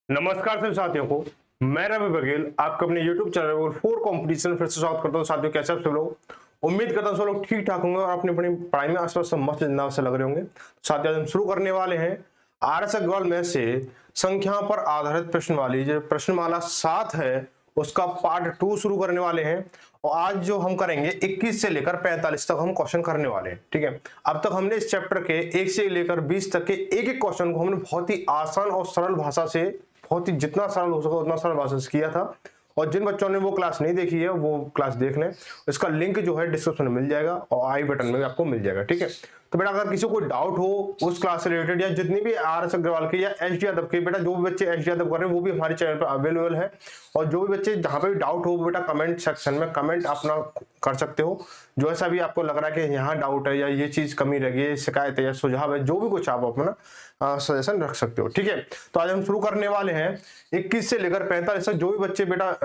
नमस्कार सभी साथियों को। मैं रवि बघेल आपका अपने YouTube चैनल और फोर कंपटीशन फिर से स्वागत करता हूं। साथियों, कैसे आप सब लोग? उम्मीद करता हूं सब लोग ठीक ठाक होंगे और अपनी अपनी पढ़ाई में आसपास मस्त जिंदा से लग रहे होंगे। साथियों, आज हम शुरू करने वाले हैं आर.एस. अग्रवाल में से संख्या पर आधारित प्रश्न वाली जो प्रश्नमाला 7 है उसका पार्ट 2 शुरू करने वाले हैं। और आज जो हम करेंगे 21 से लेकर 45 तक हम क्वेश्चन करने वाले हैं। ठीक है, अब तक हमने इस चैप्टर के 1 से लेकर 20 तक के एक एक क्वेश्चन को हमने बहुत ही आसान और सरल भाषा से, बहुत ही जितना सरल हो सका उतना सरल भाषा से किया था। और जिन बच्चों ने वो क्लास नहीं देखी है वो क्लास देख लें। इसका लिंक जो है डिस्क्रिप्शन में मिल जाएगा और आई बटन में भी आपको मिल जाएगा। ठीक है, तो बेटा अगर किसी को डाउट हो उस क्लास से रिलेटेड या जितनी भी आर.एस. अग्रवाल के या एच डी यादव के, बेटा जो भी बच्चे एच डी यादव कर रहे हैं वो भी हमारे चैनल पर अवेलेबल है। और जो भी बच्चे जहां पे भी डाउट हो बेटा कमेंट सेक्शन में कमेंट अपना कर सकते हो। जो ऐसा भी आपको लग रहा है कि यहाँ डाउट है या ये चीज कमी रह गई, शिकायत है या सुझाव है, जो भी कुछ आप अपना सजेशन रख सकते हो। ठीक है, तो आज हम शुरू करने वाले हैं 21 से लेकर 45 तक। जो भी बच्चे बेटा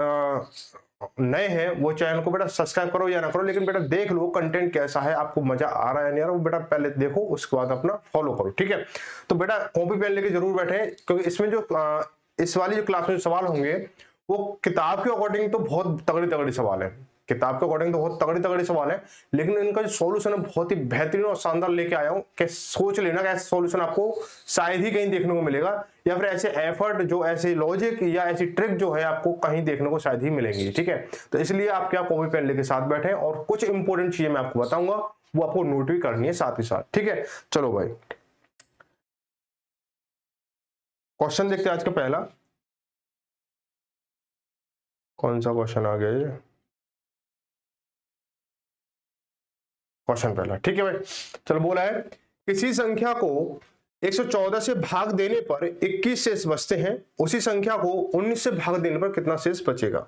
नए हैं वो चैनल को बेटा सब्सक्राइब करो या ना करो, लेकिन बेटा देख लो कंटेंट कैसा है, आपको मजा आ रहा है नहीं आ रहा, वो बेटा पहले देखो उसके बाद अपना फॉलो करो। ठीक है, तो बेटा कॉपी पेन लेके जरूर बैठे, क्योंकि इसमें जो इस वाली जो क्लास में सवाल होंगे वो किताब के अकॉर्डिंग तो बहुत तगड़ी तगड़ी सवाल है। किताब के अकॉर्डिंग तो बहुत तगड़ी तगड़ी सवाल है, लेकिन इनका जो सॉल्यूशन है बहुत ही बेहतरीन और शानदार लेके आया हूं कि सोच लेना कि ऐसा सॉल्यूशन आपको शायद ही कहीं देखने को मिलेगा, या फिर ऐसे एफर्ट जो ऐसे लॉजिक या ऐसी ट्रिक जो है आपको कहीं देखने को शायद ही मिलेंगी। ठीक है, तो इसलिए आप क्या कॉपी पेन लेके साथ बैठे और कुछ इंपॉर्टेंट चीजें मैं आपको बताऊंगा वो आपको नोट भी करनी है साथ ही साथ। ठीक है, चलो भाई क्वेश्चन देखते हैं। आज का पहला कौन सा क्वेश्चन आ गया ये? क्वेश्चन पहला, ठीक है भाई। चलो, बोला है किसी संख्या को 114 से भाग देने पर 21 शेष बचते हैं, उसी संख्या को 19 से भाग देने पर कितना शेष बचेगा?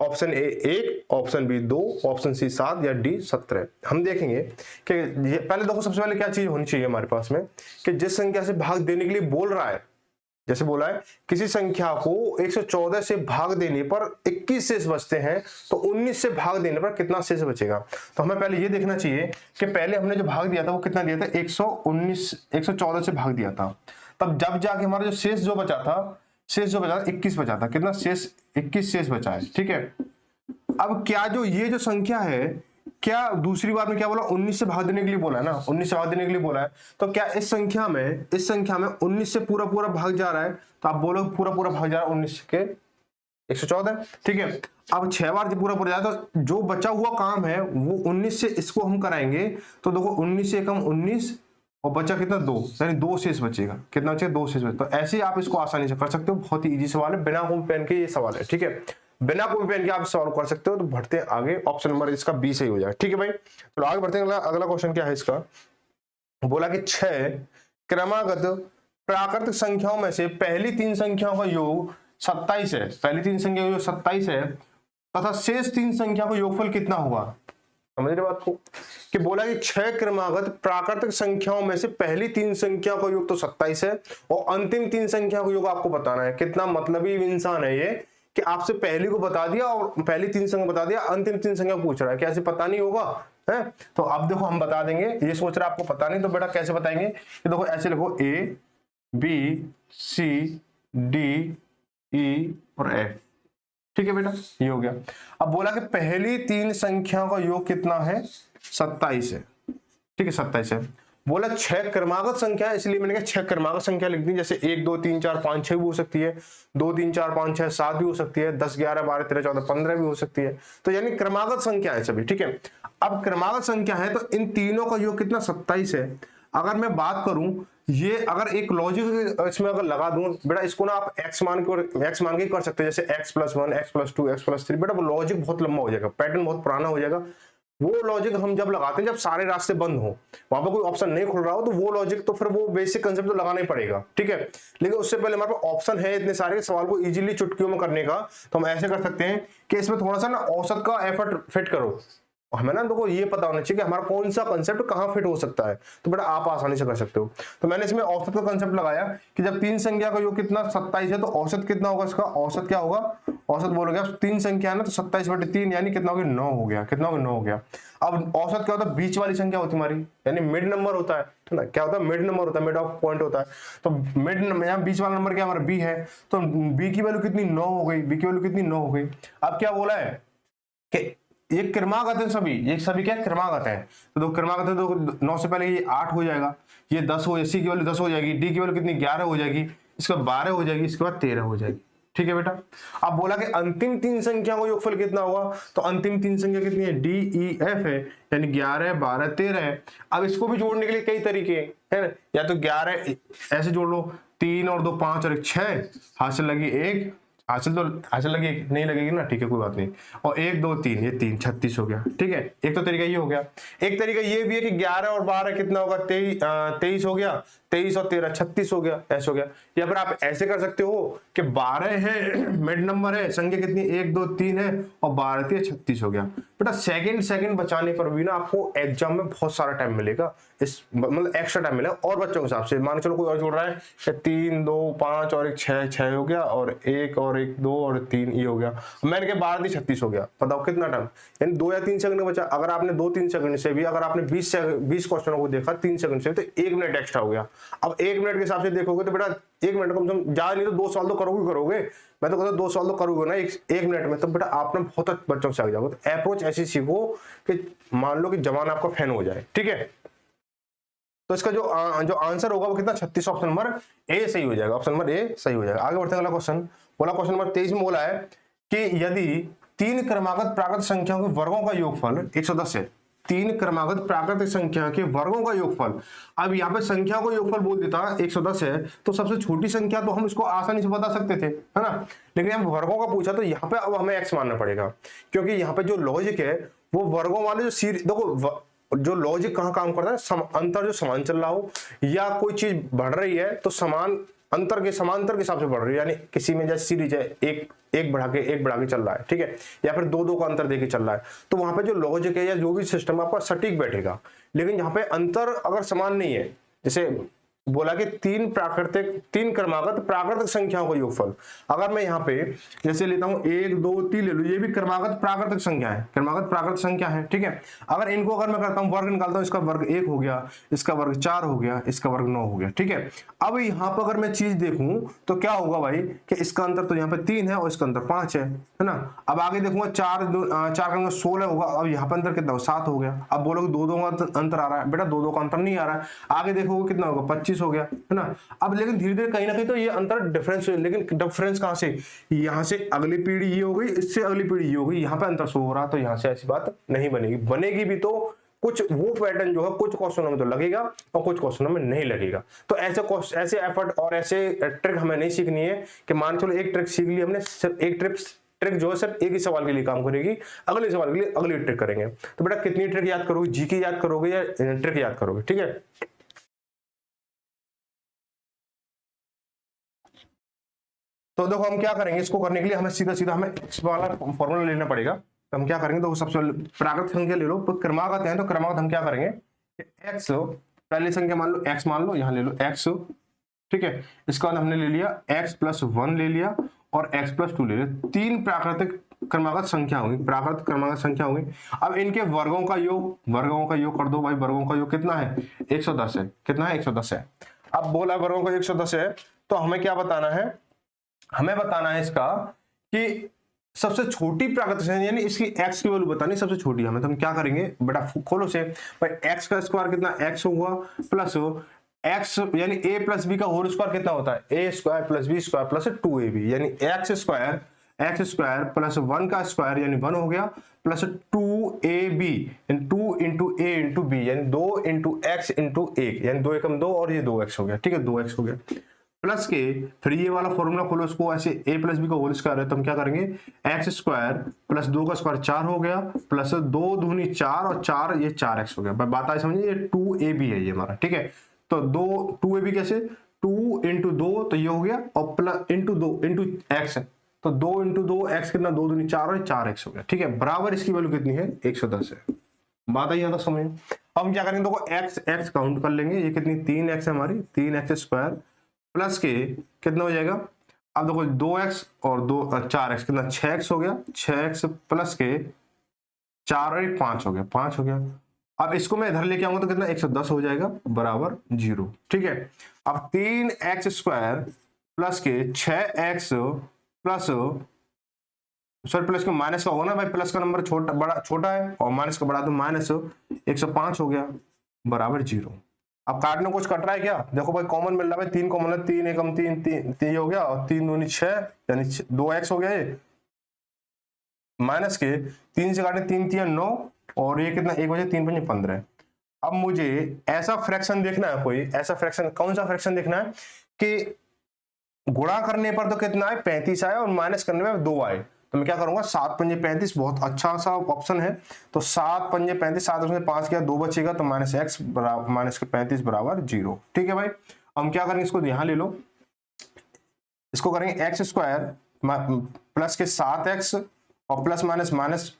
Option A 1, option B 2, option C 7 या डी 17। हम देखेंगे कि पहले देखो सबसे पहले क्या चीज होनी चाहिए हमारे पास में कि जिस संख्या से भाग देने के लिए बोल रहा है, जैसे बोला है किसी संख्या को 114 से भाग देने पर 21 शेष बचते हैं, तो 19 से भाग देने पर कितना शेष बचेगा? तो हमें पहले ये देखना चाहिए कि पहले हमने जो भाग दिया था वो कितना दिया था, 114 से भाग दिया था। तब जब जाके हमारा जो शेष जो बचा था 21 बचा था। कितना शेष? 21 शेष बचा है। ठीक है, अब क्या जो ये जो संख्या है, क्या दूसरी बार में क्या बोला, 19 से भाग देने के लिए बोला है ना, 19 से भाग देने के लिए बोला है। तो क्या इस संख्या में 19 से पूरा पूरा भाग जा रहा है? तो आप बोलो पूरा पूरा भाग जा रहा है 19 के 114। ठीक है, अब 6 बार जब पूरा पूरा जाए तो जो बचा हुआ काम है वो 19 से इसको हम कराएंगे। तो देखो 19 से कम 19 और बचा कितना 2, यानी 2 शेष बचेगा। कितना बचेगा? 2 शेष बचेगा। तो ऐसे ही आप इसको आसानी से कर सकते हो, बहुत ही इजी सवाल है, बिना कॉपी पेन के ये सवाल है। ठीक है, बिना कॉपी पेन के आप सॉल्व कर सकते हो। तो बढ़ते हैं आगे, ऑप्शन नंबर इसका बी सही हो जाएगा। ठीक है भाई, तो आगे बढ़ते हैं। अगला क्वेश्चन क्या है इसका? बोला कि 6 क्रमागत प्राकृतिक संख्याओं में से पहली 3 संख्याओं का योग 27 है। पहली 3 संख्या का योग 27 है तथा शेष 3 संख्या का योगफल कितना होगा? समझ रहे बात को? कि बोला कि 6 क्रमागत प्राकृतिक संख्याओं में से पहली 3 संख्या का योग तो 27 है और अंतिम 3 संख्या का योग आपको बताना है। कितना मतलबी इंसान है ये कि आपसे पहली को बता दिया और पहली 3 संख्या बता दिया, अंतिम 3 संख्या पूछ रहा है। क्या ऐसे पता नहीं होगा है? तो अब देखो हम बता देंगे। ये सोच रहा है आपको पता नहीं, तो बेटा कैसे बताएंगे कि देखो ऐसे लिखो A B C D E और F। ठीक है बेटा, ये हो गया। अब बोला कि पहली 3 संख्या का योग कितना है? 27 है। ठीक है, 27 है। बोला 6 क्रमागत संख्या है, इसलिए मैंने कहा 6 क्रमागत संख्या लिख दी। जैसे 1 2 3 4 5 6 भी हो सकती है, 2 3 4 5 6 7 भी हो सकती है, 10 11 12 13 14 15 भी हो सकती है। तो यानी क्रमागत संख्या है सभी। ठीक है, अब क्रमागत संख्या है तो इन तीनों का योग कितना? 27 है। अगर मैं बात करूं, ये अगर एक लॉजिक इसमें अगर लगा दूं बेटा, इसको ना आप x मान के कर सकते हैं। जैसे x+1 x+2 x+3। बेटा वो लॉजिक बहुत लंबा हो जाएगा, पैटर्न बहुत पुराना हो जाएगा। वो लॉजिक हम जब लगाते हैं जब सारे रास्ते बंद हो, वहां पर कोई ऑप्शन नहीं खुल रहा हो, तो वो लॉजिक तो फिर वो बेसिक कंसेप्ट तो लगाना ही पड़ेगा। ठीक है, लेकिन उससे पहले हमारे पास ऑप्शन है इतने सारे सवाल को इजीली चुटकियों में करने का। तो हम ऐसे कर सकते हैं कि इसमें थोड़ा सा ना औसत का एफर्ट फिट करो। हमें ना देखो ये पता होना चाहिए कि हमारा कौन सा कंसेप्ट कहां फिट हो सकता है, तो बेटा आप आसानी से कर सकते हो। तो मैंने इसमें औसत का कंसेप्ट लगाया कि जब 3 संख्या का योग कितना 27 है तो औसत कितना होगा इसका? औसत क्या होगा? औसत बोलोगे आप 3 संख्या है ना, तो 27/3 यानी कितना हो गया 9 हो गया, कितना हो गया 9 हो गया। अब औसत क्या होता है, बीच वाली संख्या होती हमारी, यानी मिड नंबर होता है ना, क्या होता है मिड नंबर होता है, मिड ऑफ पॉइंट होता है। तो मिड यहाँ बीच वाला नंबर क्या हमारा बी है, तो बी की वैल्यू कितनी 9 हो गई, बी की वैल्यू कितनी 9 हो गई। अब क्या बोला है कि ये क्रमागत है सभी, ये सभी क्या क्रमागत है, तो दो क्रमागत है, तो 9 से पहले ये 8 हो जाएगा, ये 10 हो, सी की वैल्यू 10 हो जाएगी, डी की वैल्यू कितनी 11 हो जाएगी, इसके बाद 12 हो जाएगी, इसके बाद 13 हो जाएगी। ठीक है बेटा। अब बोला कि अंतिम 3 संख्या का योगफल कितना हुआ, तो अंतिम 3 संख्या कितनी है, डी ई एफ है, यानी 11 12 13 है। अब इसको भी जोड़ने के लिए कई तरीके है ना, या तो 11 ऐसे जोड़ लो, 3 और 2 5 और 1 6, हासिल लगी 1, हासिल लगी नहीं लगेगी ना, ठीक है कोई बात नहीं, और 1 2 3, ये 3 36 हो गया। ठीक है, एक तो तरीका ये हो गया। एक तरीका ये भी है कि 11 और 12 कितना होगा, 23 हो गया, 23 और 13 36 हो गया, ऐसे हो गया। या फिर आप ऐसे कर सकते हो कि 12 है मिड नंबर है, संख्या कितनी 1 2 3 है, और 12 3 36 हो गया। बेटा सेकंड बचाने पर भी ना आपको एग्जाम में बहुत सारा टाइम मिलेगा, इस मतलब एक्स्ट्रा टाइम मिलेगा। और बच्चों के हिसाब से मान चलो कोई और जोड़ रहा है, 3 2 5 और 1 6 हो गया, और 1 और 1 2 और 3 ये हो गया, मैंने कहा 12 3 36 हो गया। बताओ कितना टाइम, यानी 2 या 3 सेकंड बचा। अगर आपने 2-3 सेकंड से भी, अगर आपने 20 क्वेश्चनों को देखा 3 सेकंड से, तो 1 मिनट एक्स्ट्रा हो गया। अब 1 मिनट के हिसाब से देखोगे तो बेटा 1 मिनट कम से कम, ज्यादा नहीं तो 2 सवाल तो करोगे, मैं तो कहता हूं 2 सवाल तो करोगे ना 1 मिनट में, तो बेटा आप ना बहुत बच्चों से आगे जाओगे। तो अप्रोच ऐसी सीखो कि मान लो कि जवान आपका फैन हो जाए। ठीक है, तो इसका जो आंसर होगा वो कितना 36, ऑप्शन नंबर ए सही हो जाएगा, ऑप्शन नंबर ए सही हो जाएगा। आगे बढ़ते हैं, अगला क्वेश्चन बोला, क्वेश्चन नंबर 23 में बोला है कि यदि 3 क्रमागत प्राकृत संख्याओं के वर्गों का योगफल 110 है, 3 क्रमागत प्राकृतिक संख्या के वर्गों का योगफल। अब यहाँ पे संख्या को योगफल बोल देता 110 है, तो सबसे छोटी संख्या तो हम इसको आसानी से बता सकते थे, है ना, लेकिन हम वर्गों का पूछा तो यहाँ पे अब हमें x मानना पड़ेगा, क्योंकि यहाँ पे जो लॉजिक है वो वर्गों वाले जो सीरीज, देखो जो लॉजिक कहाँ काम करता है, अंतर जो समान चल रहा हो, या कोई चीज बढ़ रही है तो समान अंतर के समांतर के हिसाब से बढ़ रही है, यानी किसी में जैसे सीरीज है एक बढ़ा के चल रहा है, ठीक है, या फिर दो का अंतर देके चल रहा है, तो वहां पे जो लॉजिक है या जो भी सिस्टम आपका सटीक बैठेगा। लेकिन यहाँ पे अंतर अगर समान नहीं है, जैसे बोला कि 3 क्रमागत प्राकृतिक संख्याओं का योगफल, अगर मैं यहाँ पे जैसे लेता हूँ 1 2 3 ले लो, ये भी क्रमागत प्राकृतिक संख्या है, क्रमागत प्राकृतिक संख्या है। ठीक है, अगर इनको अगर मैं करता हूँ वर्ग निकालता हूँ, इसका वर्ग 1 हो गया, इसका वर्ग 4 हो गया, इसका वर्ग 9 हो गया। ठीक है, अब यहाँ पर अगर मैं चीज देखूं तो क्या होगा भाई कि इसका अंतर तो यहाँ पे 3 है और इसका अंतर 5 है ना। अब आगे देखूंगा 4 का अंतर 16 होगा, अब यहाँ पर अंतर कितना 7 हो गया। अब बोलोगे 2 का अंतर आ रहा है, बेटा 2 का अंतर नहीं आ रहा है। आगे देखोगे कितना होगा 25 हो गया, है ना। अब लेकिन धीरे धीरे कहीं ना कहीं तो ये अंतर डिफरेंस, लेकिन डिफरेंस कहां से, यहाँ से अगली पीढ़ी ये हो गई, इससे अगली पीढ़ी ये हो गई, यहाँ पे अंतर शो हो रहा, तो यहाँ से ऐसी बात नहीं बनेगी। बनेगी भी तो कुछ वो पैटर्न जो है कुछ क्वेश्चनों में तो लगेगा और कुछ क्वेश्चनों में नहीं लगेगा। तो ऐसे एफर्ट और ऐसे ट्रिक हमें नहीं सीखनी है कि मान चलो एक ट्रिक सीख ली हमने, सिर्फ एक ट्रिक जो है सिर्फ एक ही सवाल के लिए काम करेगी, अगले सवाल के लिए अगली ट्रिक करेंगे। तो बेटा कितनी ट्रिक याद करोगे, जीके याद करोगे या ट्रिक याद करोगे। ठीक है, तो देखो हम क्या करेंगे, इसको करने के लिए हमें सीधा हमें x वाला फॉर्मूला लेना पड़ेगा। तो हम क्या करेंगे, तो सबसे प्राकृत संख्या ले लो, तो क्रमागत है, तो क्रमागत हम क्या करेंगे, x पहली संख्या मान लो x मान लो, यहाँ ले लो x। ठीक है, इसका बाद हमने ले लिया x+1 ले लिया और x+2 ले लिया। 3 प्राकृतिक क्रमागत संख्या होगी, प्राकृतिक क्रमागत संख्या होगी। अब इनके वर्गों का योग कर दो भाई। वर्गों का योग कितना है 110 है, कितना है 110 है। अब बोला वर्गों का 110 है, तो हमें क्या बताना है, हमें बताना है इसका कि सबसे छोटी प्राकृतिक संख्या यानी इसकी x की वैल्यू बतानी सबसे छोटी हमें। तो हम क्या करेंगे बेटा, खोलो से भाई, x का स्क्वायर कितना x हुआ, प्लस x यानी a प्लस b का होल स्क्वायर कितना होता है, a square plus b square plus 2ab, यानी x स्क्वायर प्लस 1 का स्क्वायर यानी 1 हो गया, प्लस 2ab यानी 2 इंटू a इंटू b, यानी 2 इंटू x इंटू 1, यानी 2 एकम 2 और ये 2x हो गया। ठीक है, 2x हो गया, प्लस के फिर ये वाला फॉर्मूला खोलो, इसको ऐसे a प्लस बी का होल स्क्वायर है, तो हम क्या करेंगे x स्क्वायर प्लस 2 का स्क्वायर 4 हो गया, प्लस 2 दूनी 4 और 4 ये 4x हो गया। बात आई समझिए, ये 2ab है ये हमारा। ठीक है, तो 2ab कैसे, 2 इंटू 2 तो ये हो गया, और प्लस इंटू 2 इंटू x, तो 2 इंटू 2 x कितना, 2 दूनी 4 और 4x हो गया। ठीक है, बराबर इसकी वैल्यू कितनी है 110 है। बात आई यहाँ तक समझ। अब हम क्या करेंगे, देखो x काउंट कर लेंगे, ये कितनी 3x है हमारी, 3x स्क्वायर प्लस के कितना हो जाएगा अब देखो 2x और 4x कितना 6x हो गया, 6x प्लस के 4 और 1 5 हो गया, 5 हो गया। अब इसको मैं इधर लेके आऊंगा तो कितना 110 हो जाएगा बराबर 0। ठीक है, अब 3x स्क्वायर प्लस के 6x प्लस, सॉरी प्लस के माइनस का होगा ना भाई, प्लस का नंबर छोटा है और माइनस का बड़ा, तो माइनस 105 हो गया बराबर 0। अब काटने कुछ कट रहा है क्या, देखो भाई कॉमन मिल रहा है, 3 कॉमन है, 3 एकम 3 3 हो गया और 3 दूनी 6 यानी 2x हो गया, ये माइनस के 3 से काटे 3 3 9 और ये कितना 1 बजे 3 5 15। अब मुझे ऐसा फ्रैक्शन देखना है, कोई ऐसा फ्रैक्शन, कौन सा फ्रैक्शन देखना है कि गुणा करने पर तो कितना है 35 आए और माइनस करने में 2 आए, तो मैं क्या करूंगा 7 पंजे 35 बहुत अच्छा सा ऑप्शन है, तो 7 पंजे 35, 7 उसमें 5 किया 2 बचेगा, तो माइनस एक्स बराबर माइनस के 35 बराबर 0। ठीक है भाई, हम क्या करेंगे इसको यहां ले लो, इसको करेंगे एक्स स्क्वायर प्लस के 7x और प्लस माइनस माइनस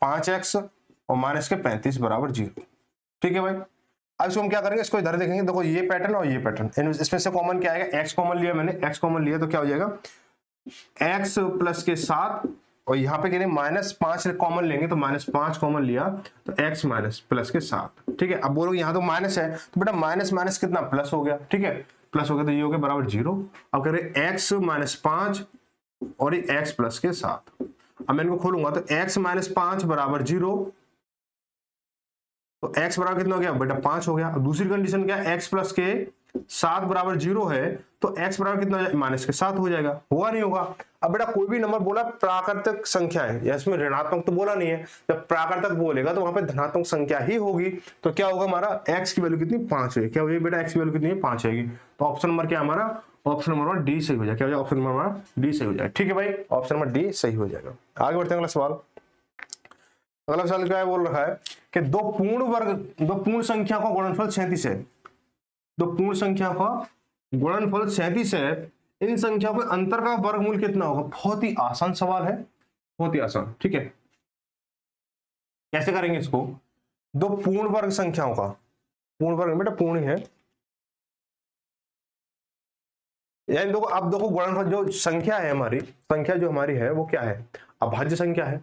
5x और माइनस के 35 बराबर 0। ठीक है भाई, अब इसको हम क्या करेंगे, इसको इधर देखेंगे, देखो ये पैटर्न और ये पैटर्न, इसमें से कॉमन क्या आएगा, x कॉमन लिया मैंने, x कॉमन लिया तो क्या हो जाएगा x प्लस के 7 और यहाँ पे कह रहे माइनस 5 कॉमन लेंगे तो माइनस 5 कॉमन लिया तो x माइनस प्लस के 7। ठीक है, अब बोलो यहाँ तो माइनस है तो बेटा माइनस माइनस कितना प्लस हो गया। ठीक है, प्लस हो गया तो ये हो गया बराबर 0। अब कह रहे x माइनस 5 और ये x प्लस के 7। अब मैं इनको खोलूंगा तो x माइनस 5 बराबर 0, तो x बराबर कितना हो गया बेटा 5 हो गया। अब दूसरी कंडीशन क्या है, x प्लस के 7 बराबर 0 है तो x बराबर कितना माइनस के 7 हो जाएगा, होगा नहीं होगा। अब बेटा कोई भी नंबर बोला प्राकृतिक संख्या है, या इसमें ऋणात्मक तो बोला नहीं है, जब प्राकृतिक बोलेगा तो वहां पे धनात्मक संख्या ही होगी, तो क्या होगा हमारा x की वैल्यू कितनी 5 है, क्या होगी बेटा x की वैल्यू कितनी है 5 आएगी, तो ऑप्शन नंबर क्या हमारा, ऑप्शन नंबर डी सही हो जाएगा, क्या हो जाएगा ऑप्शन नंबर हमारा डी सही हो जाएगा। ठीक है भाई, ऑप्शन नंबर डी सही हो जाएगा। आगे बढ़ते हैं अगला सवाल। अगला सवाल क्या बोल रहा है कि दो पूर्ण संख्या का गुणनफल 37 है, दो पूर्ण संख्या का गुणनफल 37 है, इन संख्या के अंतर का वर्गमूल कितना होगा। बहुत ही आसान सवाल है, बहुत ही आसान। ठीक है, कैसे करेंगे इसको, दो पूर्ण वर्ग संख्याओं का, पूर्ण वर्ग बेटा पूर्ण है, यानी देखो अब देखो गुणनफल जो संख्या है हमारी, संख्या जो हमारी है वो क्या है, अभाज्य संख्या है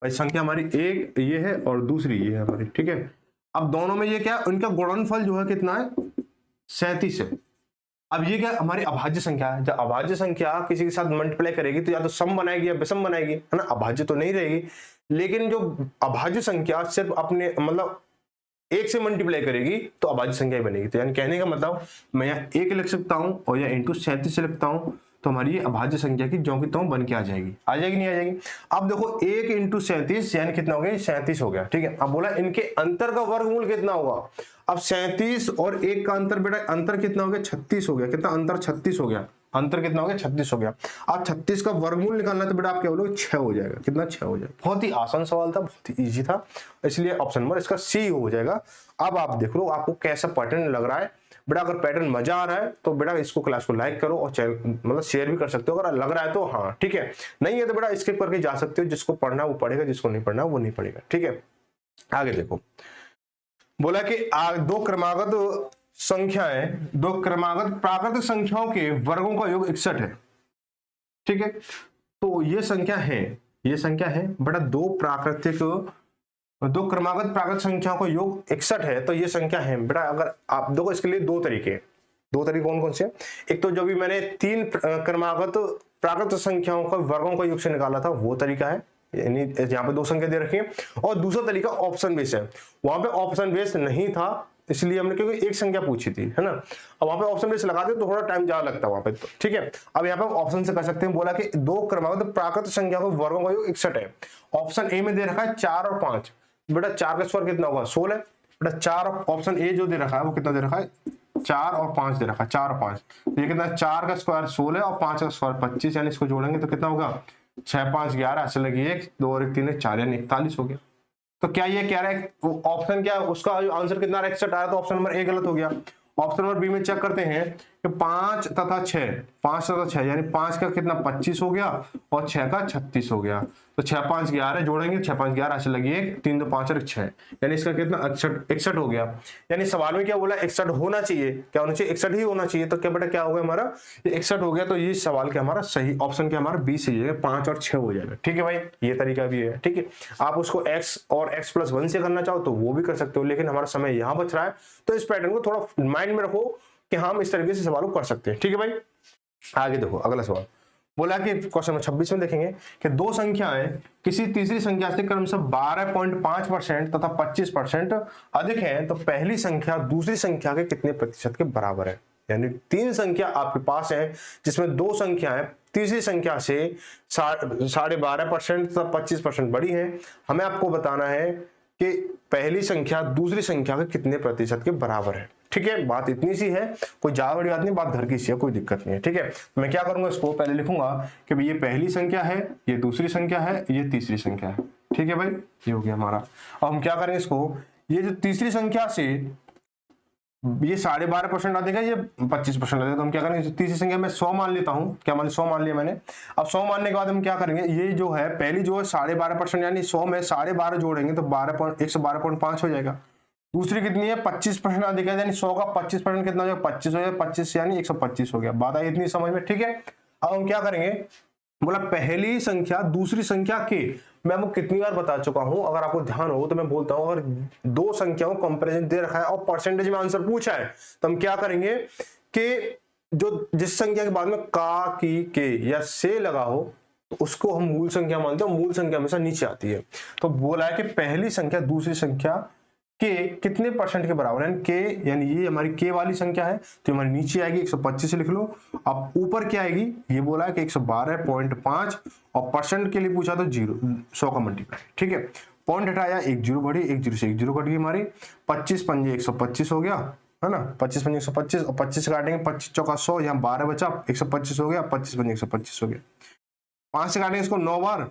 भाई, संख्या हमारी एक ये है और दूसरी ये है हमारी। ठीक है, अब दोनों में ये क्या है, उनका गुणनफल जो है कितना है 37 है। अब ये क्या हमारी अभाज्य संख्या है, जब अभाज्य संख्या किसी के साथ मल्टीप्लाई करेगी तो या तो सम बनाएगी या विषम बनाएगी, है ना, अभाज्य तो नहीं रहेगी। लेकिन जो अभाज्य संख्या सिर्फ अपने मतलब एक से मल्टीप्लाई करेगी तो अभाज्य संख्या ही बनेगी। तो यानी कहने का मतलब मैं यहाँ एक लिख सकता हूँ और या इंटू 37 से लिखता हूँ तो हमारी ये अभाज्य संख्या की जो की तो बन के आ जाएगी, नहीं आ जाएगी। अब देखो 1 इंटू 37 यानी कितना हो गया 37 हो गया। ठीक है, अब बोला इनके अंतर का वर्गमूल कितना होगा। अब 37 और 1 का अंतर बेटा अंतर कितना हो गया 36 हो गया, कितना अंतर 36 हो गया, अंतर कितना हो गया 36 हो गया। अब 36 का वर्गमूल निकालना तो बेटा आप क्या बोलोगे 6 हो जाएगा, कितना 6 हो जाएगा। बहुत ही आसान सवाल था, बहुत ही इजी था, इसलिए ऑप्शन नंबर इसका सी हो जाएगा। अब आप देख लो आपको कैसा पैटर्न लग रहा है बेटा, अगर पैटर्न मजा आ रहा है तो बेटा इसको क्लास को लाइक करो और मतलब शेयर भी कर सकते हो, अगर लग रहा है तो हाँ ठीक है, नहीं है तो बेटा स्किप करके जा सकते हो, जिसको पढ़ना वो पढ़ेगा, जिसको नहीं पढ़ना वो नहीं पढ़ेगा। ठीक है, आगे देखो बोला कि दो क्रमागत संख्याएं, दो क्रमागत प्राकृतिक संख्याओं के वर्गों का योग 61 है। ठीक है, तो ये संख्या है, ये संख्या है बेटा दो क्रमागत प्राकृतिक संख्याओं का योग 61 है, तो ये संख्या है बेटा। अगर आप देखो इसके लिए दो तरीके कौन कौन से, एक तो जो भी मैंने 3 क्रमागत प्राकृतिक संख्याओं का वर्गों का योग से निकाला था वो तरीका है, यानी यहाँ पे 2 संख्या दे रखी है, और दूसरा तरीका ऑप्शन बेस्ड है। वहां पे ऑप्शन बेस्ड नहीं था इसलिए हमने क्योंकि एक संख्या पूछी थी, है ना, अब वहां पे ऑप्शन बेस्ड लगाते तो थोड़ा टाइम ज्यादा लगता है वहां पे तो। ठीक है, अब यहाँ पे ऑप्शन से कर सकते हैं, बोला कि दो क्रमागत प्राकृतिक संख्या को वर्गों का योग 61 है। ऑप्शन ए में दे रखा है 4 और 5, बेटा 4 का स्क्वायर कितना होगा 16, बेटा 4, ऑप्शन ए जो दे रखा है वो कितना दे रखा है 4 और 5 दे रखा है, 4 और 5, ये कितना 4 का स्क्वायर 16 और 5 का स्क्वायर 25, यानी इसको जोड़ेंगे तो कितना होगा 6 5 11, ऐसे लगी 1 2 और 1 3 4 यानी 41 हो गया। तो क्या ये कह रहा है ऑप्शन क्या उसका आंसर कितना 61 आया, तो ऑप्शन नंबर ए गलत हो गया। ऑप्शन नंबर बी में चेक करते हैं कि 5 तथा 6 यानी 5 का कितना 25 हो गया और 6 का 36 हो गया, तो 6 5 11 जोड़ेंगे, 6 5 11 से लगी 1, 3 2 5 और 6, यानी इसका कितना 61 हो गया। यानी सवाल में क्या बोला, 61 होना चाहिए, क्या होना चाहिए, 61 ही होना चाहिए। तो क्या बेटा क्या होगा हमारा, ये 61 हो गया। तो ये सवाल क्या हमारा सही ऑप्शन क्या हमारा बी सही है, 5 और 6 हो जाएगा। ठीक है भाई, ये तरीका भी है। ठीक है, आप उसको x और x+1 से करना चाहो तो वो भी कर सकते हो, लेकिन हमारा समय यहाँ बच रहा है, तो इस पैटर्न को थोड़ा माइंड में रखो कि हम इस तरीके से सवाल को कर सकते हैं। ठीक है भाई, आगे देखो अगला सवाल बोला कि क्वेश्चन नंबर 26 में देखेंगे कि दो संख्याएं किसी तीसरी संख्या से क्रमशः 12.5% तथा 25% अधिक हैं, तो पहली संख्या दूसरी संख्या के कितने प्रतिशत के बराबर है। यानी तीन संख्या आपके पास है जिसमें दो संख्याएं तीसरी संख्या से 12.5% तथा 25% बड़ी है। हमें आपको बताना है कि पहली संख्या दूसरी संख्या के कितने प्रतिशत के बराबर है। ठीक है, बात इतनी सी है, कोई ज्यादा बड़ी बात नहीं, बात घर की सी है, कोई दिक्कत नहीं है। ठीक है, तो मैं क्या करूंगा, इसको पहले लिखूंगा कि भाई ये पहली संख्या है, ये दूसरी संख्या है, ये तीसरी संख्या है। ठीक है भाई, ये हो गया हमारा। अब हम क्या करेंगे इसको, ये जो तीसरी संख्या से ये 12.5% आ देगा, ये 25% आ देगा, तो हम क्या करेंगे, तीसरी संख्या में 100 मान लेता हूं। क्या मान 100 मान लिया मैंने। अब 100 मानने के बाद हम क्या करेंगे, ये जो है पहली जो है 12.5% यानी 100 में 12.5 जोड़ेंगे तो 112.5 हो जाएगा। दूसरी कितनी है 25% अधिक है, यानी 100 का 25% कितना हो जाएगा 25 हो जाएगा, 25 यानी 125 हो गया। बात आई इतनी समझ में। ठीक है, अब हम क्या करेंगे, बोला पहली संख्या दूसरी संख्या के, मैं आपको कितनी बार बता चुका हूं, अगर आपको ध्यान हो तो मैं बोलता हूं, अगर दो संख्याओं कंपैरिजन दे रखा है और परसेंटेज में आंसर पूछा है तो हम क्या करेंगे कि जो जिस संख्या के बाद में का, की, के या से लगा हो तो उसको हम मूल संख्या मानते हैं, मूल संख्या हमेशा नीचे आती है। तो बोला है कि पहली संख्या दूसरी संख्या के कितने परसेंट के बराबर है, के यानी ये हमारी के वाली संख्या है तो हमारी नीचे आएगी 125 लिख लो। अब ऊपर क्या आएगी, ये बोला है कि 112.5 और परसेंट के लिए पूछा तो 100 का मल्टीप्लाई। ठीक है, पॉइंट हटाया, एक जीरो बढ़ी, एक जीरो से एक जीरो कट गई हमारी, 25 पंजे 125 हो गया, है ना, 25 पंजे 125 और 25 काटेंगे, 25 चौका 100, यहाँ 12 बचा, 125 हो गया, 25 पंजे 125 हो गया, 5 से काटेंगे इसको 9 बार,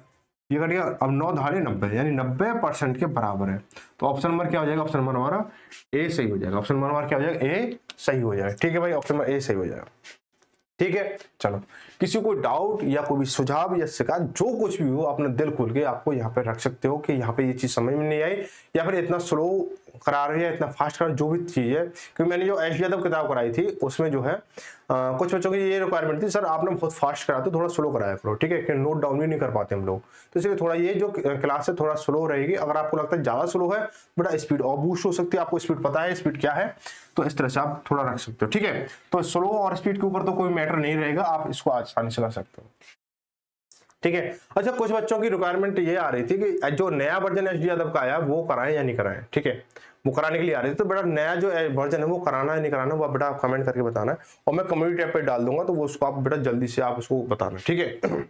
ये कट गया। अब 9 धारे 90 यानी 90% के बराबर है। तो ऑप्शन नंबर क्या हो जाएगा, ऑप्शन नंबर हमारा ए सही हो जाएगा। ऑप्शन नंबर हमारा क्या हो जाएगा, ए सही हो जाएगा। ठीक है भाई, ऑप्शन नंबर ए सही हो जाएगा। ठीक है, चलो किसी को डाउट या कोई भी सुझाव या शिकायत जो कुछ भी हो अपना दिल खोल के आपको यहाँ पे रख सकते हो कि यहाँ पे ये चीज समझ में नहीं आई या फिर इतना स्लो करा रही है, इतना फास्ट करा, जो भी चीज है। क्योंकि मैंने जो एच यादव किताब कराई थी उसमें जो है कुछ बच्चों की ये रिक्वायरमेंट थी, सर आपने बहुत फास्ट कराते, थोड़ा स्लो कराया करो। ठीक है, कि नोट डाउन भी नहीं कर पाते हम लोग, तो इसलिए थोड़ा ये जो क्लास है थोड़ा स्लो रहेगी। अगर आपको लगता है ज्यादा स्लो है, बड़ा स्पीड और बूस्ट हो सकती है, आपको स्पीड पता है स्पीड क्या है, तो इस तरह से आप थोड़ा रख सकते हो। ठीक है, तो स्लो और स्पीड के ऊपर तो कोई मैटर नहीं रहेगा, आप इसको आसानी से कर सकते हो। ठीक है, अच्छा कुछ बच्चों की रिक्वायरमेंट ये आ रही थी कि जो नया वर्जन एच डी यादव का आया वो कराएं या नहीं कराएं। ठीक है, वो कराने के लिए आ रही थी, तो बेटा नया जो वर्जन है वो कराना है नहीं कराना, वो बेटा आप कमेंट करके बताना है और मैं कम्युनिटी टैब पे डाल दूंगा, तो वो उसको आप बेटा जल्दी से आप उसको बताना। ठीक है,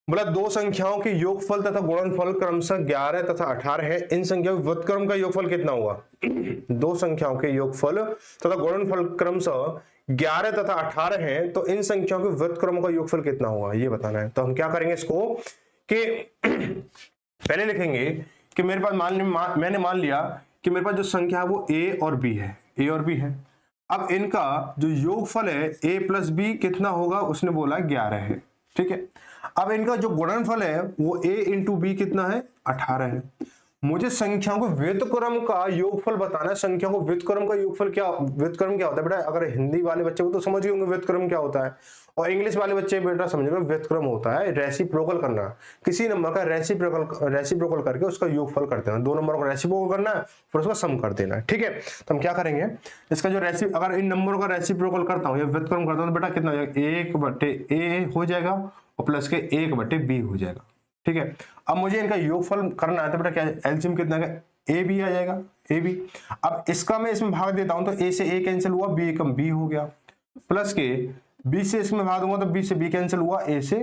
बोला दो संख्याओं के योगफल तथा गुणनफल क्रमशः 11 तथा 18 है, इन संख्याओं के व्युत्क्रम का योगफल कितना हुआ। दो संख्याओं के योगफल तथा गुणनफल क्रमशः 11 तथा 18 है, तो इन संख्याओं के व्युत्क्रम का योगफल कितना हुआ ये बताना है। तो हम क्या करेंगे इसको कि पहले लिखेंगे कि मेरे पास मैंने मान लिया कि मेरे पास जो संख्या है वो a और b है, a और b है। अब इनका जो योगफल है a प्लस b कितना होगा, उसने बोला 11 है। ठीक है, अब इनका जो गुणनफल है वो a इंटू b कितना है 18 है। मुझे संख्याओं को व्युत्क्रम का योगफल बताना है। संख्याओं को व्युत्क्रम का योगफल क्या, व्युत्क्रम क्या होता है बेटा, अगर हिंदी वाले बच्चे को तो समझ गए होंगे व्युत्क्रम क्या होता है, और इंग्लिश वाले बच्चे बेटा समझ लो व्युत्क्रम होता है रेसिप्रोकल करना, किसी नंबर का रेसिप्रोकल करके उसका योगफल कर देना, दो नंबर को रेसिप्रोकल करना है फिर उसका सम कर देना है। ठीक है, तो हम क्या करेंगे इसका जो अगर इन नंबरों का रेसिप्रोकल करता हूँ या व्युत्क्रम करता हूँ तो बेटा कितना हो जाएगा, 1/a हो जाएगा और प्लस के 1/b हो जाएगा। ठीक है, अब मुझे इनका योगफल करना है तो बेटा क्या एलसीएम कितना है, ए बी आ जाएगा, ए बी। अब इसका मैं इसमें भाग देता हूं तो ए से ए कैंसिल हुआ, बी कम बी हो गया, प्लस के बी से इसमें भाग दूंगा तो बी से बी कैंसिल हुआ, ए से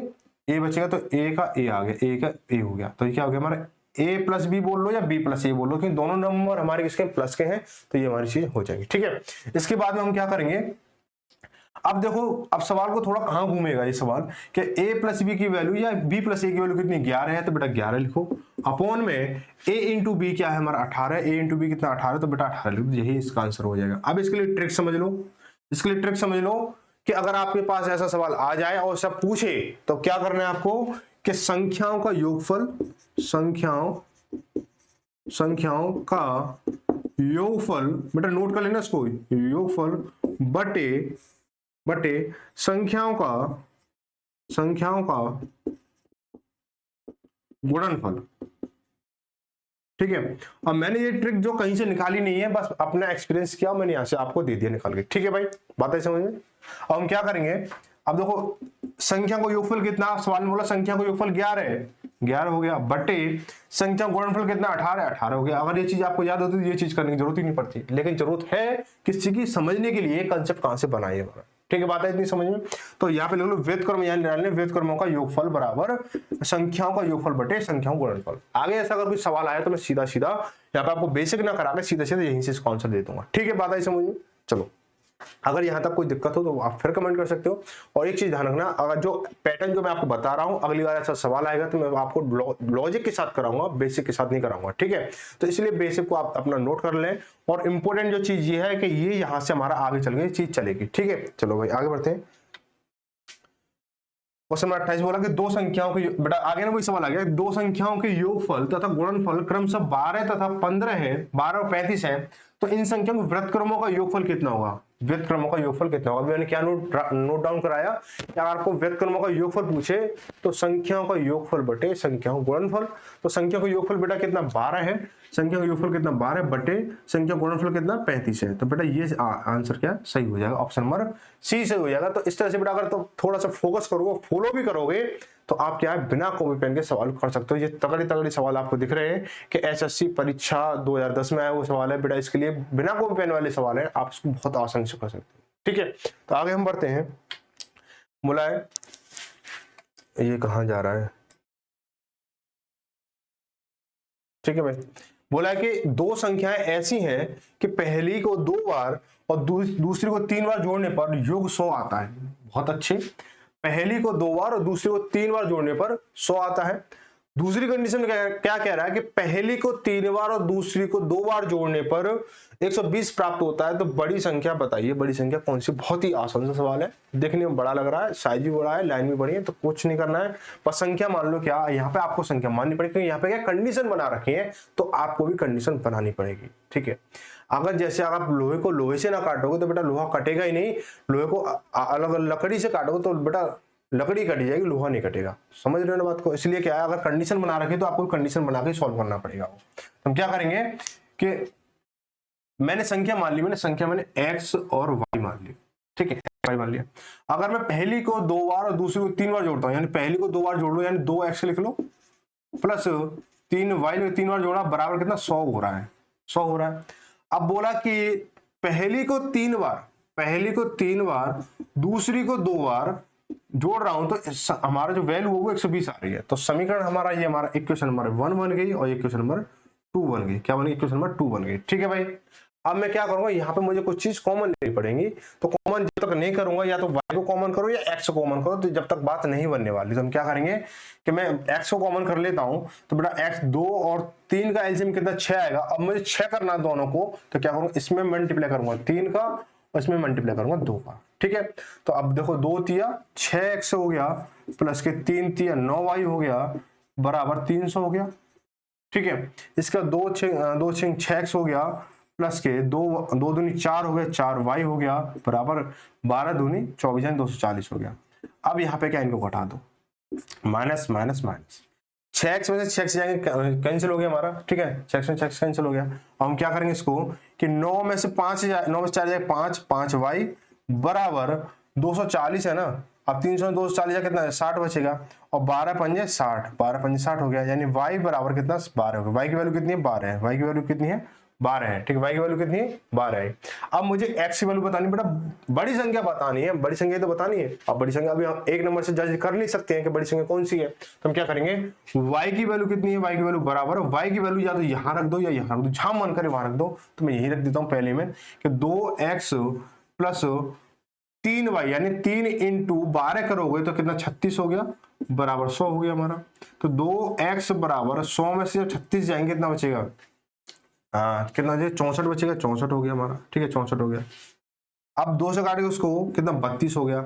ए बचेगा तो ए का ए आ गया, ए का ए हो गया। तो ये क्या हो गया हमारा ए प्लस बी बोल लो या बी प्लस ए बोल लो, क्योंकि दोनों नंबर हमारे किसके प्लस के हैं, तो ये हमारी चीज हो जाएगी। ठीक है, इसके बाद में हम क्या करेंगे, अब देखो अब सवाल को थोड़ा कहां घूमेगा ये सवाल कि a प्लस बी की वैल्यू या b प्लस a की वैल्यू कितनी 11 है, तो बेटा 11 लिखो, अपॉन में a इंटू बी क्या है हमारा 18, a इंटू बी कितना 18, तो बेटा 18 लिखो, यही इसका आंसर हो जाएगा। अब इसके लिए ट्रिक समझ लो, इसके लिए ट्रिक समझ लो कि अगर आपके पास ऐसा सवाल आ जाए और सब पूछे तो क्या करना है आपको कि संख्याओं का योगफल, संख्याओं का योगफल, बेटा नोट कर लेना इसको, योगफल बटे संख्याओं का गुणनफल। ठीक है, अब मैंने ये ट्रिक जो कहीं से निकाली नहीं है, बस अपना एक्सपीरियंस किया, मैंने यहां से आपको दे दिया निकाल के। ठीक है भाई, बात है समझ में। अब हम क्या करेंगे, अब देखो संख्या को योगफल कितना, सवाल में बोला संख्या को योगफल 11 है, 11 हो गया, बटे संख्या गुणनफल कितना 18 है, 18 हो गया। अगर ये चीज आपको याद होती तो ये चीज करने की जरूरत ही नहीं पड़ती, लेकिन जरूरत है किसी की समझने के लिए कंसेप्ट कहां से बनाइए। ठीक है, बात है इतनी समझ में। तो यहाँ पे लिख लो व्युत्क्रम, यहाँ डालने व्युत्क्रमों का योगफल बराबर संख्याओं का योगफल बटे संख्याओं गुणनफल। आगे ऐसा अगर कोई सवाल आया तो मैं सीधा सीधा यहाँ पे आपको बेसिक ना करा के सीधा सीधा यहीं से इसका आंसर दे दूंगा। ठीक है, बात है समझ में। चलो, अगर यहां तक कोई दिक्कत हो तो आप फिर कमेंट कर सकते हो। और एक चीज ध्यान रखना, अगर जो पैटर्न जो मैं आपको बता रहा हूं, अगली बार ऐसा सवाल आएगा तो मैं आपको लॉजिक के साथ कराऊंगा, बेसिक के साथ नहीं कराऊंगा। ठीक है, तो इसलिए बेसिक को आप अपना नोट कर लें। और इंपॉर्टेंट जो चीज ये है कि ये यहां से हमारा आगे चल गई चीज चलेगी। ठीक है, चलो भाई आगे बढ़ते हैं। क्वेश्चन नंबर 28 बोला कि दो संख्याओं के, बेटा आगे ना कोई सवाल आ गया, दो संख्याओं के योगफल तथा गुणनफल क्रमशः 12 तथा 15 है, 12 और 35 है, तो इन संख्याओं के व्युत्क्रमों का योगफल कितना होगा? व्युत्क्रमों का योगफल कितना होगा? मैंने क्या नोट डाउन कराया कि अगर आपको व्युत्क्रमों का योगफल पूछे तो संख्याओं का योगफल बटे संख्याओं गुणनफल। तो संख्या का योगफल बेटा कितना 12 है, संख्या का योगफल कितना 12 बटे संख्या गुणनफल कितना 35 है। तो बेटा ये आंसर क्या सही हो जाएगा, ऑप्शन नंबर सी सही हो जाएगा। तो इस तरह से बेटा अगर तो थोड़ा सा फोकस करोगे, फॉलो भी करोगे, तो आप क्या है बिना कॉपी पेन के सवाल कर सकते हो। ये तगड़ी सवाल आपको दिख रहे हैं कि एसएससी परीक्षा 2010 में आया वो सवाल है बेटा, इसके लिए बिना कॉपी पेन वाले सवाल है, आप इसको बहुत आसानी से कर सकते हो। ठीक है, तो आगे हम बढ़ते हैं। बोला है, ये कहां जा रहा है? ठीक है भाई, बोला है कि दो संख्याएं ऐसी हैं कि पहली को 2 बार और दूसरी को 3 बार जोड़ने पर योग 100 आता है। बहुत अच्छे, पहली को 2 बार और दूसरी को 3 बार जोड़ने पर 100 आता है। दूसरी कंडीशन में क्या कह रहा है कि पहली को 3 बार और दूसरी को 2 बार जोड़ने पर 120 प्राप्त होता है। तो बड़ी संख्या बताइए, बड़ी संख्या कौन सी? बहुत ही आसान सा सवाल है, देखने में बड़ा लग रहा है, साइज भी बड़ा है, लाइन भी बड़ी है, तो कुछ नहीं करना है, बस संख्या मान लो। क्या यहाँ पे आपको संख्या माननी पड़ेगी, क्योंकि यहाँ पे क्या कंडीशन बना रखी है, तो आपको भी कंडीशन बनानी पड़ेगी। ठीक है, अगर जैसे अगर आप लोहे को लोहे से ना काटोगे तो बेटा लोहा कटेगा ही नहीं, लोहे को अलग लकड़ी से काटोगे तो बेटा लकड़ी कट जाएगी, लोहा नहीं कटेगा। समझ रहे हो ना बात को? इसलिए क्या है, अगर कंडीशन बना रखी तो आपको कंडीशन बना के सॉल्व करना पड़ेगा। तो हम क्या करेंगे कि मैंने संख्या मान ली, मैंने x और y मान ली। ठीक है, y मान लिया। अगर मैं पहली को 2 बार और दूसरी को 3 बार जोड़ता हूं, यानी पहली को 2 बार जोड़ लो, यानी 2x लिख लो, प्लस 3y 3 बार जोड़ा, बराबर कितना 100 हो रहा है, 100 हो रहा है। अब बोला कि पहली को 3 बार दूसरी को 2 बार जोड़ रहा हूं, तो हमारा जो वैल्यू होगा 120 आ रही है। तो समीकरण हमारा ये हमारा इक्वेशन नंबर 1 बन गई और इक्वेशन नंबर 2 बन गई। क्या बन गई? इक्वेशन नंबर 2 बन गई। ठीक है भाई, अब मैं क्या करूंगा, यहाँ पे मुझे कुछ चीज कॉमन लेनी पड़ेगी। तो कॉमन जब तक नहीं करूंगा, या तो y को कॉमन करो या x को कॉमन करो, तो जब तक बात नहीं बनने वाली। तो हम क्या करेंगे कि मैं x को कॉमन कर लेता हूं, तो बेटा x 2 और 3 का एलसीएम कितना 6 आएगा। अब मुझे 6 करना दोनों को, तो क्या करूंगा, इसमें मल्टीप्लाई करूंगा 3 का और इसमें मल्टीप्लाई करूंगा 2 का। ठीक है, तो अब देखो 2 तिया 6x हो गया, प्लस के 3 तिया 9y हो गया, बराबर 300 हो गया। ठीक है, इसका 2 6x हो गया, प्लस के 2 दूनी 4 हो गया, 4y हो गया, बराबर 12 दूनी 24 यानी 240 हो गया। अब यहाँ पे क्या इनको घटा दो, माइनस माइनस माइनस, 6x में से 6x जाएंगे, कैंसिल हो गया हमारा। ठीक है, 6x में 6x कैंसिल हो गया। अब हम क्या करेंगे इसको कि 9 में से 4 जाएगा 5, 5y बराबर 240 है ना। अब 300 240 जाए कितना है, 60 बचेगा, और 12 पंजे 60, 12 पंजे 60 हो गया, यानी y बराबर कितना 12 हो गया। y की वैल्यू कितनी है 12 है, y की वैल्यू कितनी है 12 है। ठीक है, y की वैल्यू कितनी है 12 है। अब मुझे x की वैल्यू बतानी, बेटा बड़ी संख्या बतानी है, बड़ी संख्या तो बतानी है। अब बड़ी संख्या अभी हम एक नंबर से जज कर नहीं सकते हैं कि बड़ी संख्या कौन सी है, तो हम क्या करेंगे, y की वैल्यू कितनी है, y की वैल्यू बराबर, y की वैल्यू या तो यहाँ रख दो या यहाँ रख दो, जहां मन करे वहां रख दो। तो मैं यही रख देता हूँ पहले में कि 2x प्लस 3y यानी 3 इंटू 12 करोगे तो कितना 36 हो गया, बराबर 100 हो गया हमारा। तो 2x बराबर 100 में से जब 36 जाएंगे कितना बचेगा, कितना 64 बचेगा, 64 हो गया हमारा। ठीक है, 64 हो गया। अब 2 से काटेंगे उसको, कितना 32 हो गया।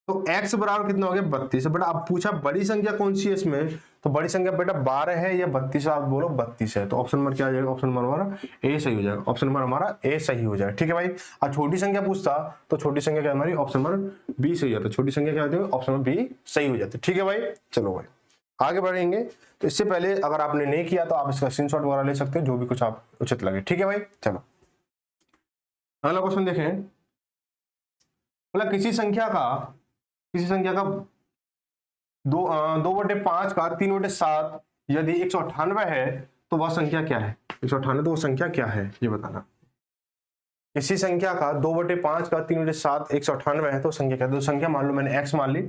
तो x बराबर कितना हो गया 32। बेटा अब पूछा बड़ी संख्या कौन सी है इसमें, तो बड़ी संख्या बेटा 12 है या 32, आप बोलो 32 है, तो ऑप्शन नंबर क्या आ जाएगा, ऑप्शन नंबर हमारा ए सही हो जाएगा, ऑप्शन नंबर हमारा ए सही हो जाएगा। ठीक है भाई। अब छोटी संख्या पूछता तो छोटी संख्या क्या हमारी ऑप्शन नंबर बी सही हो जाता, छोटी संख्या क्या होती है ऑप्शन नंबर बी सही हो जाती है। ठीक है भाई। चलो भाई आगे बढ़ेंगे। तो इससे पहले अगर आपने नहीं किया तो आप इसका स्क्रीनशॉट वगैरह ले सकते हैं, जो भी कुछ आप उचित लगे। ठीक है भाई। चलो अगला क्वेश्चन देखें। मतलब किसी संख्या का 2/5 का 3/7 यदि 198 है तो वह संख्या क्या है। 198 तो वो संख्या क्या है ये बताना। किसी संख्या का 2/5 का 3/7 198 है तो संख्या क्या है। तो संख्या मान लो मैंने x मान ली,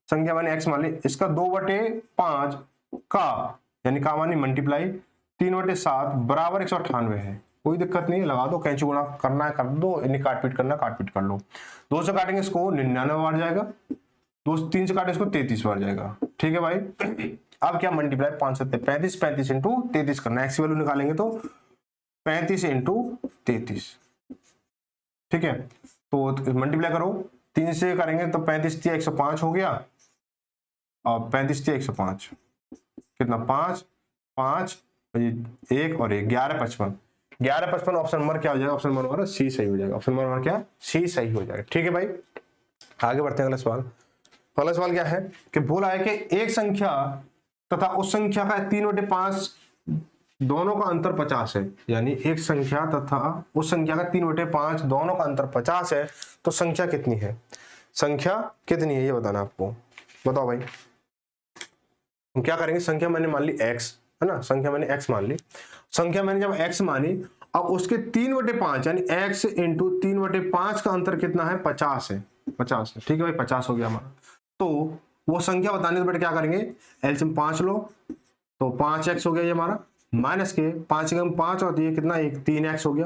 संख्या मैंने x मान ली, इसका 2/5 का यानी का मानी मल्टीप्लाई 3/7 बराबर 198 है। कोई दिक्कत नहीं है, लगा दो, कैंची गुणा करना है कर दो, काट पीट करना काट पीट कर लो। 2 से काटेंगे इसको 99 बार जाएगा, 2 से 3 से काटेंगे इसको 33 बार जाएगा। ठीक है भाई। अब क्या मल्टीप्लाई 5 से 35, 35 इंटू 33 करना है, एक्स वैल्यू निकालेंगे तो 35 इंटू 33। ठीक है, तो मल्टीप्लाई करो 3 से करेंगे तो 35 × 105 हो गया, और 35 × 105 कितना 5 5 1 और 1 11 55 ऑप्शन नंबर क्या हो जाएगा, ऑप्शन नंबर हमारा सी सही हो जाएगा, ऑप्शन नंबर क्या सी सही हो जाएगा। ठीक है भाई। आगे बढ़ते हैं अगला सवाल। अगला सवाल क्या है कि बोला है कि एक संख्या तथा उस संख्या का 3/5 दोनों का अंतर 50 है, यानी एक संख्या तथा उस संख्या का 3/5 दोनों का अंतर 50 है, तो संख्या कितनी है, संख्या कितनी है ये बताना आपको। बताओ भाई। हम क्या करेंगे, संख्या मैंने मान ली x है ना, संख्या मैंने x मान ली, संख्या मैंने जब x मानी, अब उसके 3/5 यानी x इंटू 3/5 का अंतर कितना है 50 है, 50 है। ठीक है भाई, 50 हो गया हमारा। तो वो संख्या बताने से बेटा क्या करेंगे, एलसीएम 5 लो, तो 5x हो गया ये हमारा, माइनस के 5 × 5 होती है कितना 1 3x हो गया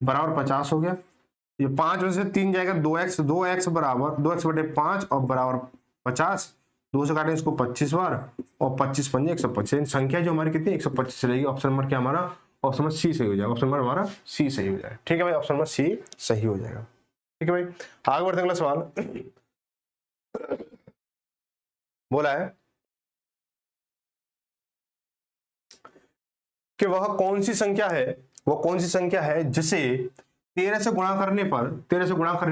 बराबर 50 हो गया। ये 5 में से 3 जाएगा 2x, 2x बराबर 2x/5 और बराबर 50, 2 से काटेंगे इसको 25 बार और 25 × 5 125, संख्या जो हमारी कितनी 125 रहेगी। ऑप्शन नंबर क्या हमारा, ऑप्शन नंबर सी सही हो जाएगा, ऑप्शन नंबर हमारा सी सही हो जाएगा। ठीक है भाई, ऑप्शन नंबर सी सही हो जाएगा। ठीक है भाई। आगे बढ़ते हैं अगला सवाल। बोला है कि वह कौन सी संख्या है जिसे 13 से गुणा करने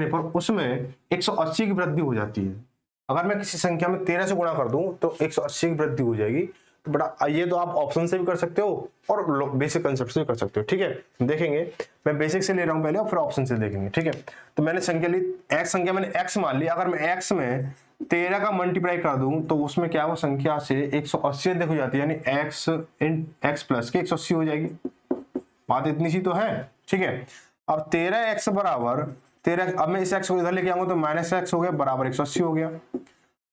पर उसमें 180 की वृद्धि हो जाती है। अगर मैं किसी संख्या में 13 से गुणा कर दूं तो 180 की वृद्धि हो जाएगी। तो बेटा ये तो आप ऑप्शन से भी कर सकते हो और बेसिक कंसेप्ट से भी कर सकते हो। ठीक है, देखेंगे, मैं बेसिक से ले रहा हूं पहले और फिर ऑप्शन से देखेंगे। ठीक है, तो मैंने संख्या ली संख्या मैंने x मान ली, अगर मैं x में 13 का मल्टीप्लाई कर दूं तो उसमें क्या वो संख्या से 180 अधिक हो जाती है, यानी x इन x प्लस के 180 हो जाएगी। बात इतनी सी तो है। ठीक है, अब 13x बराबर 13, अब मैं इस x को इधर लेके आऊंगा तो -x हो गया बराबर 180 हो गया।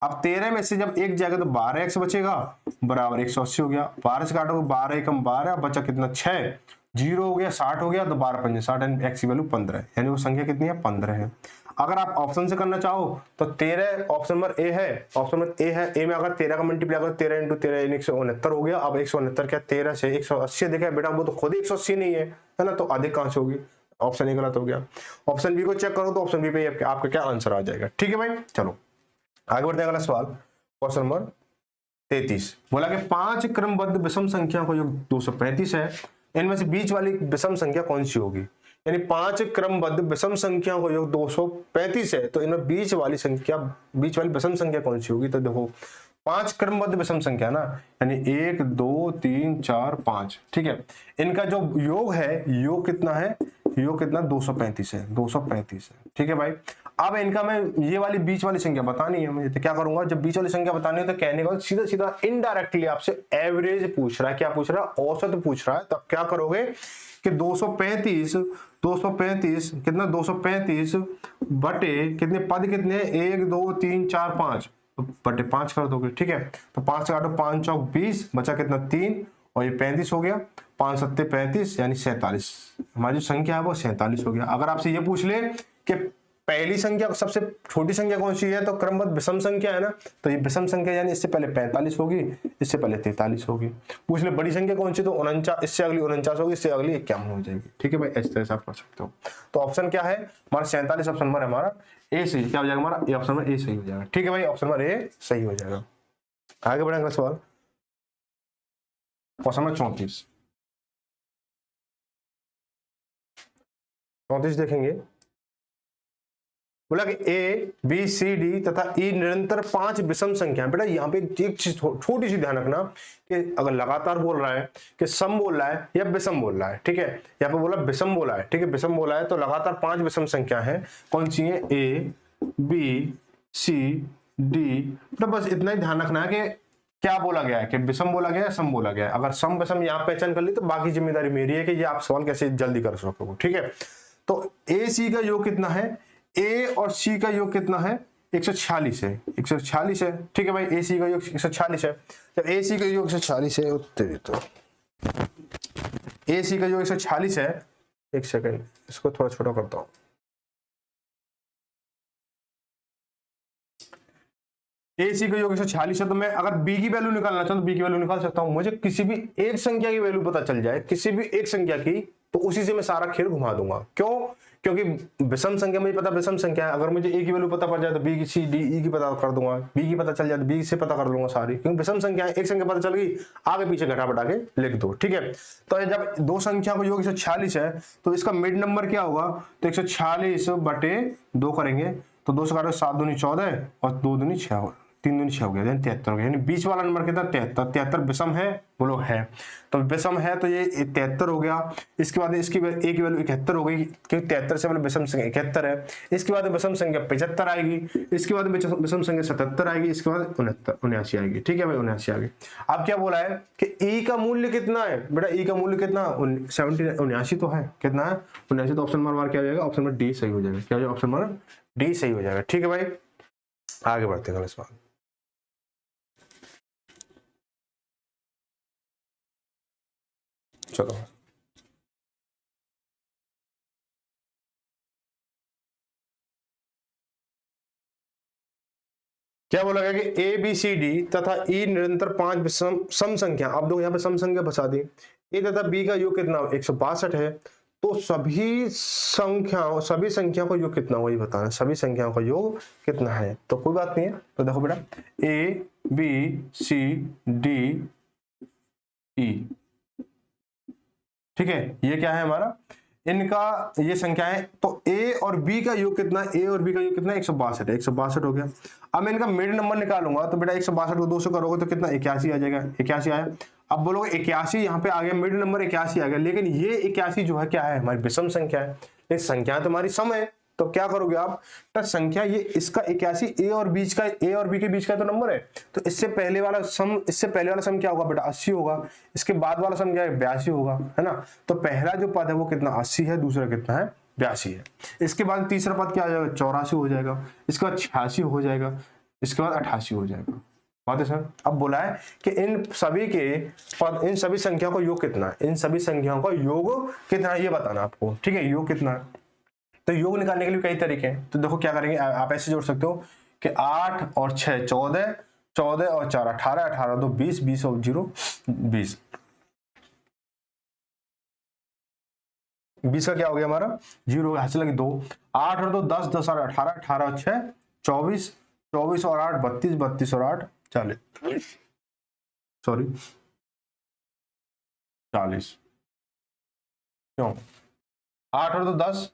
अब 13 में से जब 1 जाएगा तो 12x बचेगा बराबर 180 हो गया। 12 से काटोगे 12 एकम 12 बचा कितना 6, 0 हो गया 60 हो गया, तो 12 × 5 60 यानी x की वैल्यू 15 है, यानी वो संख्या कितनी है 15 है। अगर आप ऑप्शन से करना चाहो तो 13 ऑप्शन नंबर ए है, ऑप्शन नंबर ए है, ए में अगर 13 का मल्टीप्लाई करो 13 × 13 यानी 169 हो गया। अब 169 क्या 13 से 180 देखा बेटा, वो तो खुद ही 180 नहीं है ना, तो अधिक कहां से होगी, ऑप्शन ए गलत हो गया। ऑप्शन बी को चेक करो तो ऑप्शन बी पे आपका क्या आंसर आ जाएगा। ठीक है भाई। चलो आगे बढ़ते हैं अगला सवाल, क्वेश्चन नंबर 33। बोला कि 5 क्रमबद्ध विषम संख्या को योग 235 है, इनमें से बीच वाली विषम संख्या कौन सी होगी। यानी 5 क्रमबद्ध विषम संख्या को योग 235 है, तो इनमें बीच वाली विषम संख्या कौन सी होगी। तो देखो 5 क्रमबद्ध विषम संख्या ना, यानी 1 2 3 4 5। ठीक है, इनका जो योग है, योग कितना है, योग कितना 235 है, 235 है। ठीक है भाई। अब इनका मैं ये वाली बीच वाली संख्या बतानी है मुझे, तो क्या करूंगा, जब बीच वाली संख्या बतानी है तो कहने का सीधा सीधा इनडायरेक्टली आपसे एवरेज पूछ रहा है, क्या पूछ रहा है, औसत पूछ रहा है। तब क्या करोगे कि 235 कितना 235 बटे कितने पद कितने 1 2 3 4 5 बटे 5 कर दोगे। ठीक है, तो 5 से काटो 5 चौक 20 बचा कितना 3 और ये 35 हो गया, 5 सत्ते 35 यानी 47, हमारी जो संख्या है वो 47 हो गया। अगर आपसे ये पूछ ले कि पहली संख्या सबसे छोटी संख्या कौन सी है, तो क्रमबद्ध विषम संख्या है ना, तो ये विषम संख्या यानी इससे पहले 45 होगी, इससे पहले 43 होगी। पूछ ले बड़ी संख्या कौन सी, तो 49, इससे अगली 49 होगी, इससे अगली 51 हो जाएगी। ठीक है भाई, इस तरह से आप कर सकते हो। तो ऑप्शन क्या है हमारा 47, ऑप्शन नंबर हमारा ए सही, क्या हो जाएगा हमारा ए, ऑप्शन नंबर ए सही हो जाएगा। ठीक है भाई, ऑप्शन नंबर ए सही हो जाएगा। आगे बढ़ेंगे सवाल, क्वेश्चन नंबर 34 देखेंगे। बोला कि ए बी सी डी तथा ई निरंतर 5 विषम संख्या। बेटा यहाँ पे एक चीज छोटी सी ध्यान रखना कि अगर लगातार बोल रहा है कि सम बोल रहा है या विषम बोल रहा है, ठीक है, यहाँ पे बोला विषम बोला है, ठीक है, विषम बोला है, तो लगातार 5 विषम संख्या है। कौन सी है, ए बी सी डी। तो बस इतना ही ध्यान रखना है कि क्या बोला गया है, कि विषम बोला गया है, सम बोला गया है। अगर सम विषम यहाँ पहचान कर ली तो बाकी जिम्मेदारी मेरी है कि ये आप सवाल कैसे जल्दी कर सकोगे। ठीक है, तो ए सी का योग कितना है, ए और सी का योग कितना है, 146 है, 146 है। ठीक है भाई, ए सी का योग 146 है। जब ए सी का योग 146 है, उत्तर तो ए सी का योग 146 है, एक सेकंड इसको थोड़ा छोटा करता हूं। ए सी का योग 146 है, तो मैं अगर बी की वैल्यू निकालना चाहूं तो बी की वैल्यू निकाल सकता हूं। मुझे किसी भी एक संख्या की वैल्यू पता चल जाए, किसी भी एक संख्या की, तो उसी से मैं सारा खेल घुमा दूंगा। क्यों, क्योंकि विषम संख्या मुझे पता विषम संख्या है, अगर मुझे ए की वैल्यू पता पड़ जाए तो बी की सी डी ई की पता कर दूंगा, बी की पता चल जाए तो बी से पता कर लूंगा सारी, क्योंकि विषम संख्या है, एक संख्या पता चल गई, आगे पीछे घटा बढ़ा के लिख दो। ठीक है, तो जब दो संख्या को योग 146 है तो इसका मिड नंबर क्या होगा, तो 146 बटे 2 करेंगे तो 2 से काटो 7 दूनी 14 और 2 दूनी 6, 3 दूनी 6 हो गया, यानी 73 हो गया। यानी बीच वाला नंबर कितना, 73। 73 विषम है, बोलो है, तो विषम है तो ये 73 हो गया। इसके बाद इसकी ए की वैल्यू 71 हो गई, क्योंकि 73 से पहले विषम संख्या 71 है। इसके बाद विषम संख्या 75 आएगी, इसके बाद विषम संख्या 77 आएगी, इसके बाद 79 आएगी। ठीक है भाई, 79 आ गई। अब क्या बोला है कि ई का मूल्य कितना है, बेटा ई का मूल्य कितना, 79 तो है, कितना है 79, तो ऑप्शन नंबर क्या हो जाएगा, ऑप्शन नंबर डी सही हो जाएगा। क्या हो जाएगा, ऑप्शन नंबर डी सही हो जाएगा। ठीक है भाई, आगे बढ़ते हैं अगले सवाल। चलो क्या बोला गया कि ए बी सी डी तथा ई निरंतर 5 सम संख्या। अब देखो यहाँ पे सम संख्या बसा दी। ए तथा बी का योग कितना 162 है, तो सभी संख्याओं का योग कितना वही बताना, सभी संख्याओं का योग कितना है। तो कोई बात नहीं है, तो देखो बेटा A B C D E, ठीक है, ये क्या है हमारा, इनका ये संख्या है। तो ए और बी का योग कितना, ए और बी का योग कितना 162 है, 162 हो गया। अब मैं इनका मिड नंबर निकालूंगा तो बेटा 162 को 200 करोगे तो कितना 81 आ जाएगा, 81 आया। अब बोलोगे 81 यहाँ पे आ गया, मिड नंबर 81 आ गया, लेकिन ये 81 जो है क्या है, हमारी विषम संख्या है, लेकिन संख्या तो हमारी सम है। तो क्या करोगे आप, तो संख्या ये इसका 81 ए और बी के बीच का तो नंबर है, तो इससे पहले वाला सम क्या होगा बेटा 80 होगा, इसके बाद वाला सम क्या है 82 होगा, है ना। तो पहला जो पद है वो कितना 80 है, दूसरा कितना है 82 है। इसके बाद तीसरा पद क्या आ जाएगा 84 हो जाएगा, इसके बाद 86 हो जाएगा, इसके बाद 88 हो जाएगा। बात है सर। अब बोला है कि इन सभी संख्याओं का योग कितना है, इन सभी संख्याओं का योग कितना है ये बताना आपको। ठीक है, योग कितना है, तो योग निकालने के लिए कई तरीके हैं। तो देखो क्या करेंगे, आप ऐसे जोड़ सकते हो कि 8 और 6 14, 14 और 4 18, 18 2 20, 20 और 0 20, 20 का क्या हो गया हमारा 0 हो गया, हासिल लगी 2, 8 और 2 10, 10 और 18, 18 और 6 24, 24 और 8 32, 32 और 8 40, सॉरी 40, क्यों 8 और 2 10,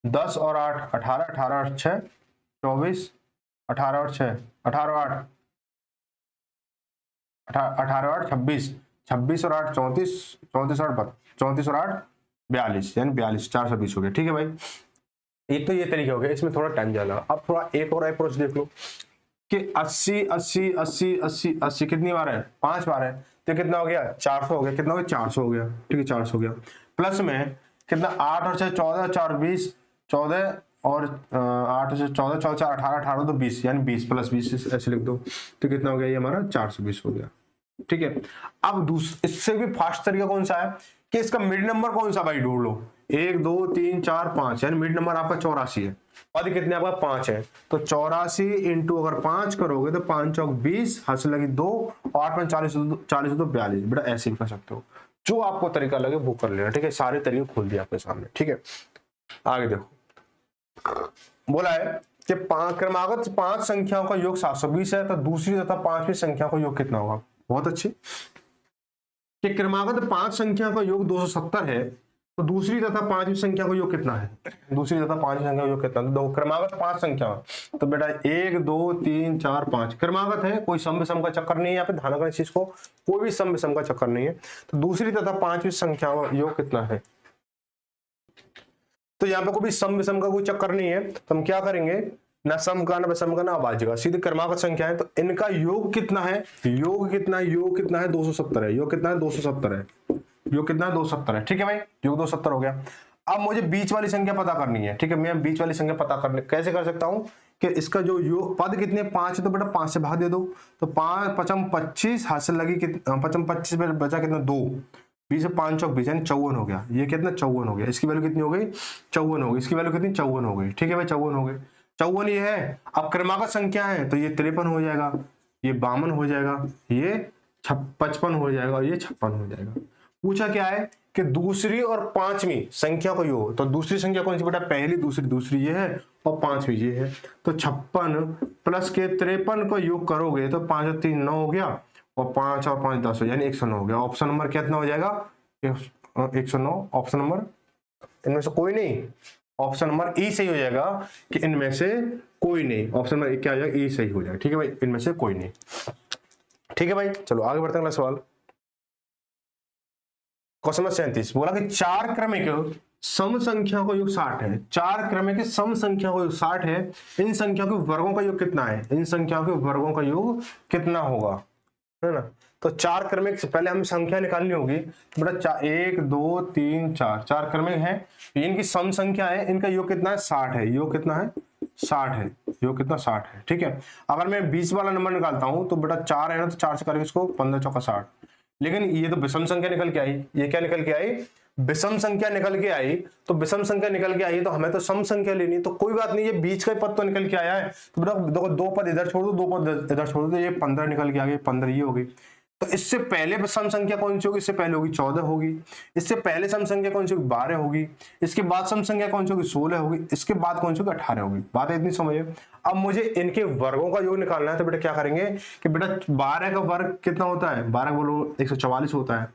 10 और 8 18, 18 और 6 24, 18 और 6 18 और 8 18 और 8 26, 26 और 8 34, 34 और 8 34 और 8 42, यानी 42, 420 हो गया। ठीक है भाई, एक तो ये तरीके हो गया, इसमें थोड़ा टाइम ज्यादा। अब थोड़ा एक और अप्रोच देख लो कि 80 80 80 80 80 कितनी बार है 5 बार है, तो कितना हो गया 400 हो गया, कितना हो गया 400 हो गया। ठीक है, 400 हो गया। प्लस में कितना 8 और 6 14, 4 20, 14 और 8 से 14 14 4 18, 18 तो 20, यानी 20 प्लस 20 ऐसे लिख दो, तो कितना हो गया ये हमारा 420 हो गया। ठीक है, अब इससे भी फास्ट तरीका कौन सा है कि इसका मिड नंबर कौन सा भाई ढूंढ लो, 1 2 3 4 5 यानी मिड नंबर आपका 84 है। पद कितने आपका 5 है, तो 84 इंटू अगर 5 करोगे तो 5 चौक 20, हासिल लगी 2, 8 5 40 40 तो 42। बेटा ऐसे भी कर सकते हो, जो आपको तरीका लगे वो कर लेना, ठीक है। सारे तरीके खोल दिए आपके सामने, ठीक है। आगे देखो, बोला है कि क्रमागत 5 संख्याओं का योग 720 है, तो दूसरी तथा 5वीं संख्या का योग कितना होगा। बहुत अच्छी। कि क्रमागत 5 संख्या का योग 270 है, तो दूसरी तथा 5वीं संख्या का योग कितना है। दूसरी तथा 5वीं संख्या का योग कितना है, तो क्रमागत 5 संख्या, तो बेटा 1 2 3 4 5 क्रमागत है, कोई सम विषम का चक्कर नहीं है यहाँ पे, ध्यान रखना इस चीज को, कोई भी सम विषम का चक्कर नहीं है। तो दूसरी तथा 5वीं संख्या का योग कितना है, तो यहाँ पे कोई भी सम विषम का कोई चक्कर नहीं है, तो हम क्या करेंगे, ना सम का ना विषम का ना अभाज्य का, सीधे क्रमागत संख्या है। तो इनका योग कितना है, योग कितना है, योग कितना है 270 है, योग कितना है 270 है, योग कितना है 270 है, ठीक है भाई, योग 270 हो गया। अब मुझे बीच वाली संख्या पता करनी है, ठीक है। मैं बीच वाली संख्या पता करने कैसे कर सकता हूं कि इसका जो योग पद कितने 5 है, तो बेटा 5 से भाग दे दो, तो 5 5 25, हासिल लगी 5 25 में बचा कितना 2, 20 5 चौक 20 यानी 54 हो गया। ये कितना 54 हो गया, इसकी वैल्यू कितनी हो गई 54 हो गई, इसकी वैल्यू कितनी 54 हो गई, ठीक है भाई 54 हो गए। 54 ये है। अब क्रमागत संख्या है तो ये 53 हो जाएगा, ये 52 हो जाएगा, ये 55 हो जाएगा और ये 56 हो जाएगा। पूछा क्या है कि दूसरी और 5वीं संख्या को योग, तो दूसरी संख्या कौन सी बेटा, पहली दूसरी, दूसरी ये है और 5वीं ये है, तो 56 प्लस के 53 को योग करोगे तो 5 और 3 9 हो गया, और 5 और 5 10 यानी 109 हो गया। ऑप्शन नंबर कितना हो जाएगा 109। ऑप्शन नंबर इनमें से कोई नहीं, ऑप्शन नंबर ई सही हो जाएगा कि इनमें से कोई नहीं, ऑप्शन नंबर क्या हो जाएगा ई सही हो जाएगा, ठीक है भाई, इनमें से कोई नहीं, ठीक है भाई। चलो आगे बढ़ते हैं, अगला सवाल क्वेश्चन नंबर 37। बोला कि 4 क्रमिक सम संख्या का योग 60 है, 4 क्रमिक सम संख्या का योग 60 है, इन संख्याओं के वर्गों का योग कितना है, इन संख्याओं के वर्गों का योग कितना होगा, है ना। तो 4 क्रमिक से पहले हमें संख्या निकालनी होगी, तो बेटा 1 2 3 4 4 क्रमिक है, इनकी सम संख्या है, इनका योग कितना है 60 है, योग कितना है 60 है, योग कितना 60 है, ठीक है। अगर मैं 20 वाला नंबर निकालता हूं तो बेटा 4 है ना, तो 4 से करेंगे इसको 15 चौका 60, लेकिन ये तो विषम संख्या निकल के आई, ये क्या निकल के आई, विषम संख्या निकल के आई, तो विषम संख्या निकल के आई तो हमें तो सम संख्या लेनी, तो कोई बात नहीं, ये बीच का पद तो निकल के आया है, तो बेटा देखो 2 पद इधर छोड़ दो, 2 पद इधर छोड़ दो, तो ये 15 निकल के आ गई, 15 ये हो गई। तो इससे पहले सम संख्या कौन सी होगी, इससे पहले होगी 14 होगी, इससे पहले सम संख्या कौन सी होगी 12 होगी, इसके बाद सम संख्या कौन सी होगी 16 होगी, इसके बाद कौन सी होगी 18 होगी। बात इतनी समझिए। अब मुझे इनके वर्गों का योग निकालना है, तो बेटा क्या करेंगे कि बेटा 12 का वर्ग कितना होता है, 12 बोलो 144 होता है,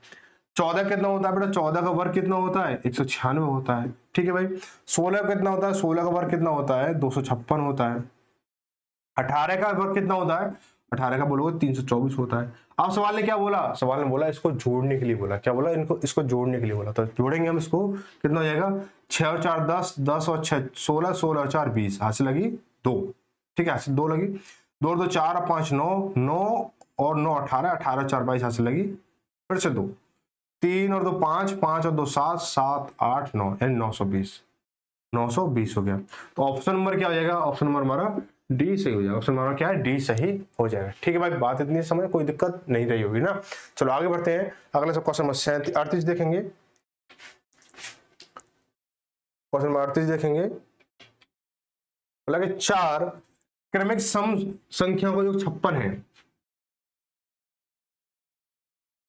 14 कितना होता है बेटा, 14 का वर्ग कितना होता है 196 होता है, ठीक है भाई। 16 कितना होता है, 16 का वर्ग कितना होता है 256 होता है। 18 का वर्ग कितना होता है, 18 का बोलोगे 324 होता है। अब सवाल ने क्या बोला, सवाल ने बोला इसको जोड़ने के लिए बोला, क्या बोला, इनको इसको जोड़ने के लिए बोला, तो जोड़ेंगे हम इसको, कितना हो जाएगा 6 और 4 10, 10 और 6 16, 16 और 4 20, हासिल लगी 2, ठीक है, हासिल 2 लगी, 2 और 2 4 और 5 9, 9 और 9 18, 18 4 22, हासिल लगी फिर से 2, 3 और 2 5, 5 और 2 7, 7 8 9 यानी 920, 920 हो गया। तो ऑप्शन नंबर क्या हो जाएगा, ऑप्शन नंबर हमारा डी सही हो जाएगा, ऑप्शन नंबर क्या है डी सही हो जाएगा, ठीक है भाई। बात इतनी समझ, कोई दिक्कत नहीं रही होगी ना। चलो आगे बढ़ते हैं, अगला सब क्वेश्चन नंबर 38 देखेंगे, क्वेश्चन नंबर 38 देखेंगे। बोला कि 4 क्रमिक सम संख्या का योग 56 है,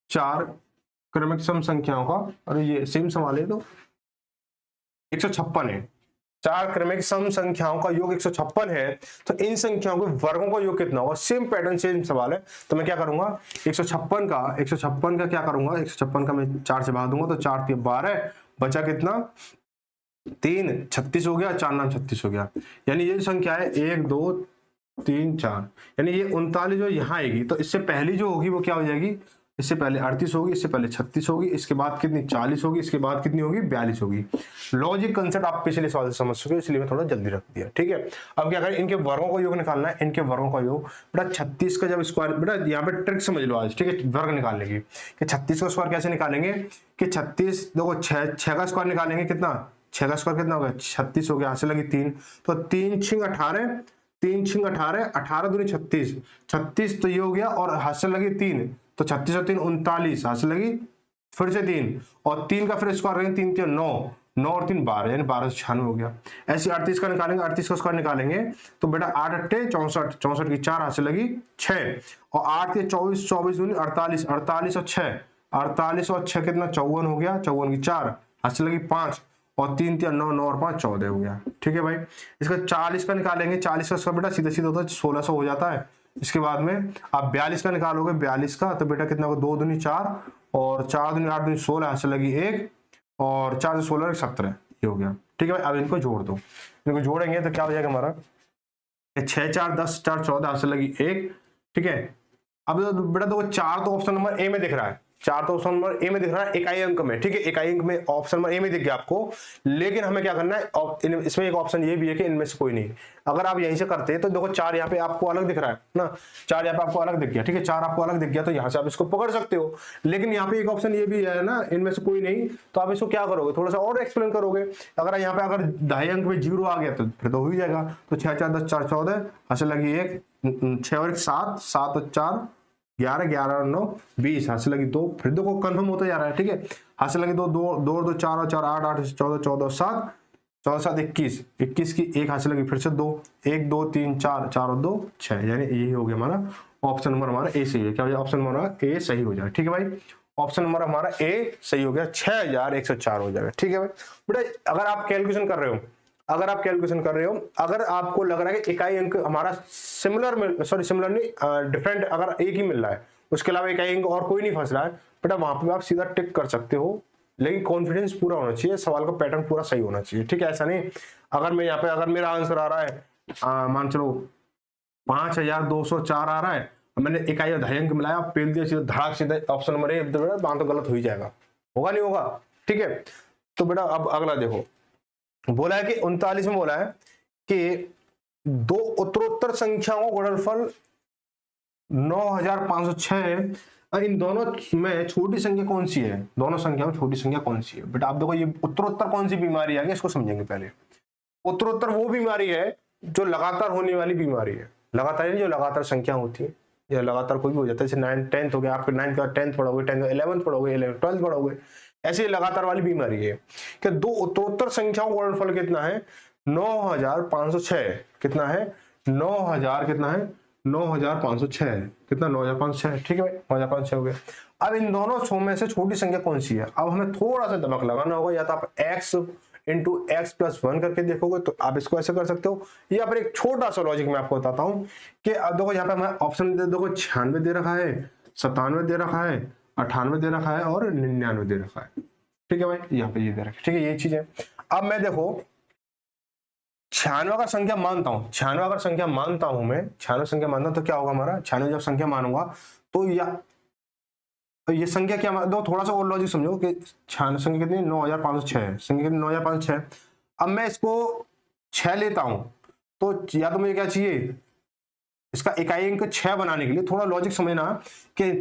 4 क्रमिक सम संख्याओं का, और ये सेम सवाल है तो 156 है, 4 क्रमिक सम संख्याओं का योग 156 है, तो इन संख्याओं के वर्गों का योग कितना होगा। सेम पैटर्न सेम सवाल है, तो मैं क्या करूंगा 156 का क्या करूंगा, 156 का मैं 4 से भाग दूंगा, तो 4 3 12, बचा कितना 3, 36 हो गया, 4 9 36 हो गया, यानी ये संख्या है 1 2 3 4, यानी ये 39 जो यहाँ आएगी, तो इससे पहली जो होगी वो क्या हो जाएगी, इससे पहले 38 होगी, इससे पहले 36 होगी, इसके बाद कितनी 40 होगी, इसके बाद कितनी होगी 42 होगी। लॉजिक कंसेप्ट आप पिछले सवाल से समझ चुके हो, इसलिए मैं थोड़ा जल्दी रख दिया, ठीक है। अब क्या करें, इनके वर्गों का योग निकालना है, इनके वर्गों का योग बेटा 36 का जब स्क्वायर, बेटा यहाँ पे ट्रिक समझ लो आज, ठीक है, वर्ग निकालने की, कि 36 का स्क्वायर कैसे निकालेंगे, कि 36 देखो 6 का स्क्वायर निकालेंगे, कितना 6 का स्क्वायर कितना हो गया 36 हो गया, हासिल लगी 3, तो 3 6 18, 3 6 18, 18 दूनी 36, 36 तो ये हो गया, और हासिल लगी 3, तो 36 और 3 39, हासिल लगी फिर से 3, और 3 का फिर स्क्वायर करेंगे 3 3 9, 9 और 3 12, यानी 12 से 96 हो गया। ऐसे 38 का निकालेंगे, 38 का स्क्वायर निकालेंगे तो बेटा 8 अट्ठे 64, 64 की 4 हाथ से लगी 6, और 8 के 24, 24 दूनी 48, 48 और 6, 48 और 6 कितना 54 हो गया, 54 की 4 हाथ से लगी 5, और 3 3 9, 9 और 5 14 हो गया। ठीक है भाई, इसका 40 का निकालेंगे, 40 का स्क्वायर बेटा सीधा सीधा होता है 1600 हो जाता है। इसके बाद में आप 42 का निकालोगे, 42 का तो बेटा कितना होगा, 2 दूनी 4 और 4 दूनी 8 दूनी 16 हाथ से लगी 1, और 4 से 16 17, ये हो गया। ठीक है भाई, अब इनको जोड़ दो, इनको जोड़ेंगे तो क्या हो जाएगा हमारा, 6 4 10 4 14 हाथ से लगी 1। ठीक है, अब बेटा देखो 4 तो ऑप्शन नंबर ए में दिख रहा है, 4 तो ऑप्शन नंबर ए में दिख रहा है इकाई अंक में। ठीक है, इकाई अंक में ऑप्शन नंबर ए में दिख गया आपको, लेकिन हमें क्या करना है, इसमें एक ऑप्शन ये भी है कि इनमें से कोई नहीं। अगर आप यहीं से करते हैं तो देखो 4 यहाँ पे आपको अलग दिख रहा है ना, 4 यहाँ पे आपको अलग दिख गया। ठीक है, 4 आपको अलग दिख गया तो यहाँ से आप इसको पकड़ सकते हो, लेकिन यहाँ पे एक ऑप्शन ये भी है ना, इनमें से कोई नहीं, तो आप इसको क्या करोगे, थोड़ा सा और एक्सप्लेन करोगे। अगर यहाँ पे अगर दहाई अंक में 0 आ गया तो फिर तो हो ही जाएगा। तो 6 4 10 4 14 हाथ से लगी 1, 6 और 1 7, 7 और 4 11, 11 और 9 20, हाथ से लगी 2, फिर देखो कंफर्म होता जा रहा है। ठीक है, हाथ से लगी 2 2 2 2 4 और 4 8 8 14 14 7, 14 7 21, 21 की 1 हाथ से लगी फिर से 2, 1 2 3 4, 4 और 2 6, यानी यही हो गया हमारा ऑप्शन नंबर हमारा ए सही है। क्या हो जाएगा, ऑप्शन नंबर हमारा ए सही हो जाएगा। ठीक है भाई, ऑप्शन नंबर हमारा ए सही हो गया, 6104 हो जाएगा। ठीक है भाई, बेटा अगर आप कैलकुलेशन कर रहे हो, अगर आप कैलकुलेशन कर रहे हो, अगर आपको लग रहा है कि इकाई अंक हमारा सिमिलर सिमिलर नहीं डिफरेंट अगर एक ही मिल रहा है, उसके अलावा इकाई अंक और कोई नहीं फंस रहा है, बेटा वहां पे आप सीधा टिक कर सकते हो, लेकिन कॉन्फिडेंस पूरा होना चाहिए, सवाल का पैटर्न पूरा सही होना चाहिए। ठीक है, ऐसा नहीं अगर मैं यहाँ पे अगर मेरा आंसर आ रहा है मान चलो 5204 आ रहा है, मैंने इकाई और दहाई अंक मिलाया, पेल दिया सीधा धड़ाक सीधा ऑप्शन नंबर ए, तो गलत हो ही जाएगा, होगा नहीं होगा। ठीक है, तो बेटा अब अगला देखो, बोला है कि 39 में बोला है कि दो उत्तरोत्तर संख्याओं का गुणनफल 9506 है, इन दोनों में छोटी संख्या कौन सी है, दोनों संख्या में छोटी संख्या कौन सी है। बेटा आप देखो ये उत्तरोत्तर कौन सी बीमारी है, इसको समझेंगे पहले। उत्तरोत्तर वो बीमारी है जो लगातार होने वाली बीमारी है, लगातार जो लगातार संख्या होती है, या लगातार कोई भी हो जाता है, जैसे 9 10th हो गया, आपके 9th का 10th पढ़ोगे, 10th का 11th पढ़ोगे, 11th 12th पढ़ोगे, ऐसी लगातार वाली बीमारी है कि दो उत्तरोत्तर संख्याओं का गुणनफल कितना है, 9506, कितना है 9000, कितना है 9506, कितना 9506। ठीक है भाई, 9506 हो गया। अब इन दोनों सौ में से छोटी संख्या कौन सी है, अब हमें थोड़ा सा दिमाग लगाना होगा, या तो आप x इंटू एक्स प्लस 1 करके देखोगे तो आप इसको ऐसे कर सकते हो, या फिर एक छोटा सा लॉजिक मैं आपको बताता हूं कि अब देखो यहाँ पे हमें ऑप्शन दे, देखो 96 दे रखा है, 97 दे रखा है, 98 दे रखा है और 99 दे रखा है। ठीक है भाई, यहाँ पे ये दे रखा है। ठीक है, ये चीज है। अब मैं देखो 96 का संख्या मानता हूं, 96 अगर संख्या मानता हूं मैं, 96 संख्या मानता हूं तो क्या होगा हमारा, 96 जब संख्या मानूंगा तो ये संख्या क्या, दो थोड़ा सा और लॉजिक समझो कि 96 संख्या कितनी 9506 है, संख्या कितनी 9506। अब मैं इसको 6 लेता हूं तो या तो मुझे क्या चाहिए, इसका इकाई अंक 6 बनाने के लिए थोड़ा लॉजिक समझना कि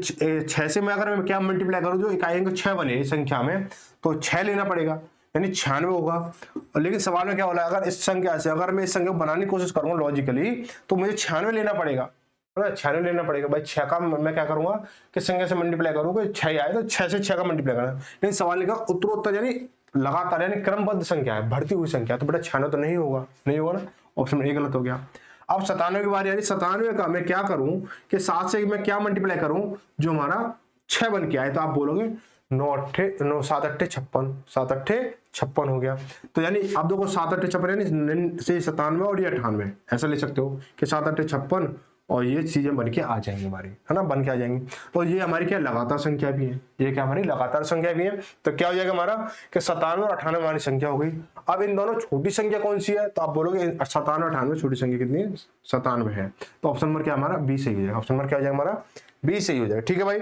6 से मैं अगर मैं क्या मल्टीप्लाई करूं जो इकाई अंक 6 बने इस संख्या में, तो 6 लेना पड़ेगा, यानी 96 होगा। लेकिन सवाल में क्या हो रहा है, अगर इस संख्या से अगर मैं इस संख्या को बनाने की कोशिश करूंगा लॉजिकली तो मुझे 96 लेना पड़ेगा, 96 लेना पड़ेगा भाई। 6 का मैं क्या करूंगा कि संख्या से मल्टीप्लाई करूंगा, 6 आए तो 6 से 6 का मल्टीप्लाई करना। लेकिन सवाल लिखा उत्तरोत्तर यानी लगातार, यानी क्रमबद्ध संख्या है, बढ़ती हुई संख्या, तो बेटा 96 तो नहीं होगा, नहीं होगा ना, ऑप्शन ए गलत हो गया। अब 97 की बारी आ रही, 97 का मैं क्या करूं कि 7 से मैं क्या मल्टीप्लाई करूं जो हमारा 6 बन के आए, तो आप बोलोगे 9 7 8 56, 7 8 56 हो गया। तो यानी आप देखो 7 8 56 यानी से 97 और ये 98, ऐसा ले सकते हो कि 7 8 56 और ये चीजें बन के आ जाएंगी हमारी, है ना, बन के आ जाएंगी। तो ये हमारी क्या लगातार संख्या भी है, ये क्या हमारी लगातार संख्या भी है। तो क्या हो जाएगा हमारा कि 97 और 98 हमारी संख्या हो गई। अब इन दोनों छोटी संख्या कौन सी है, तो आप बोलोगे 97 और 98 छोटी संख्या कितनी है, 97 है। तो ऑप्शन नंबर क्या हमारा बी सही हो जाएगा, ऑप्शन नंबर क्या हो जाएगा हमारा बी सही हो जाएगा। ठीक है भाई,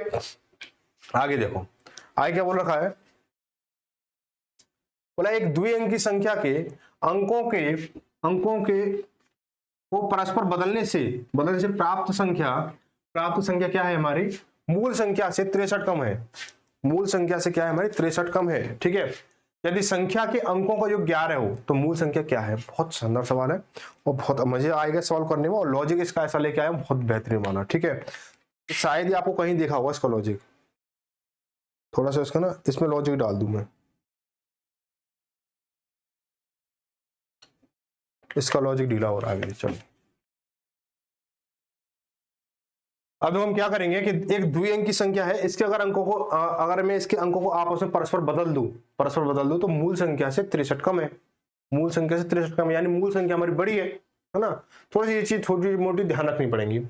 आगे देखो, आगे क्या बोल रखा है, बोला एक द्विअंकी संख्या के अंकों के को परस्पर बदलने से प्राप्त संख्या क्या है हमारी, मूल संख्या से 63 कम है, मूल संख्या से क्या है हमारी 63 कम है। ठीक है, यदि संख्या के अंकों का जो 11 हो तो मूल संख्या क्या है। बहुत शानदार सवाल है और बहुत मजे आएगा सवाल करने में, और लॉजिक इसका ऐसा लेके आया बहुत बेहतरीन वाला। ठीक है, शायद ही आपको कहीं देखा होगा इसका लॉजिक, थोड़ा सा इसका ना इसमें लॉजिक डाल दूं मैं। इसका लॉजिक ढीला हो रहा है। चलो अब हम क्या करेंगे कि एक द्वि अंकी संख्या है, इसके अगर अंकों को अगर मैं इसके अंकों को आपस में परस्पर बदल दूं तो मूल संख्या से 63 कम है, मूल संख्या से 63 कम है, यानी मूल संख्या हमारी बड़ी है ना। थोड़ी सी ये चीज छोटी मोटी ध्यान रखनी पड़ेगी।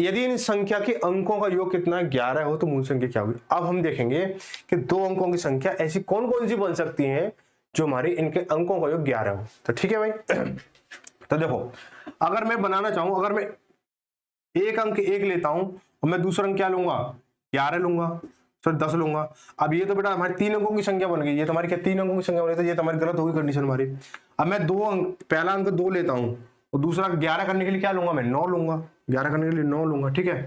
यदि इन संख्या के अंकों का योग कितना 11 हो तो मूल संख्या क्या होगी। अब हम देखेंगे कि दो अंकों की संख्या ऐसी कौन कौन सी बन सकती है जो हमारी इनके अंकों का योग 11 हो। तो ठीक है भाई, तो देखो अगर मैं बनाना चाहूं, अगर मैं एक अंक 1 लेता हूं और मैं दूसरा अंक क्या लूंगा 11 लूंगा, सॉरी 10 लूंगा। अब ये तो बेटा हमारी 3 अंकों की संख्या बन गई, ये तो हमारी क्या 3 अंकों की संख्या बन गई, तो ये तो हमारी गलत होगी कंडीशन हमारी। अब मैं दो अंक, पहला अंक 2 लेता हूं और दूसरा 11 करने के लिए क्या लूंगा मैं 9 लूंगा, 11 करने के लिए 9 लूंगा। ठीक है,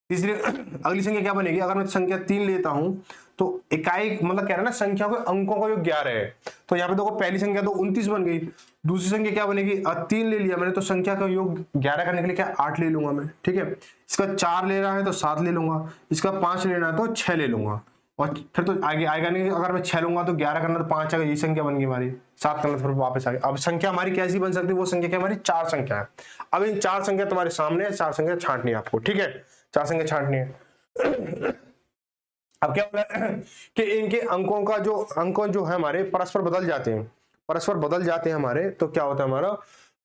तीसरी अगली संख्या क्या बनेगी, अगर मैं संख्या 3 लेता हूं तो इकाई मतलब कह रहा है ना संख्या को अंकों का योग 11 है, तो यहाँ पे देखो पहली संख्या तो 29 बन गई, दूसरी संख्या क्या बनेगी 3 ले लिया मैंने, तो संख्या का योग 11 करने के लिए क्या 8 ले लूंगा मैं। ठीक है, इसका 4 लेना है तो 7 ले लूंगा, इसका 5 लेना है तो 6 ले लूंगा, और फिर तो आगे आएगा नहीं, अगर मैं 6 लूंगा तो 11 करना तो 5 आएगा, ये संख्या बन गई हमारी, 7 करना तो फिर वापस आ गई। अब संख्या हमारी कैसी बन सकती है, वो संख्या क्या हमारी 4 संख्या है। अब इन 4 संख्या तुम्हारे सामने है, 4 संख्या छांटनी है आपको। ठीक है, 4 संख्या छांटनी है। अब क्या बोला कि इनके अंकों का जो अंक जो है हमारे परस्पर बदल जाते हैं, परस्पर बदल जाते हैं हमारे, तो क्या होता है हमारा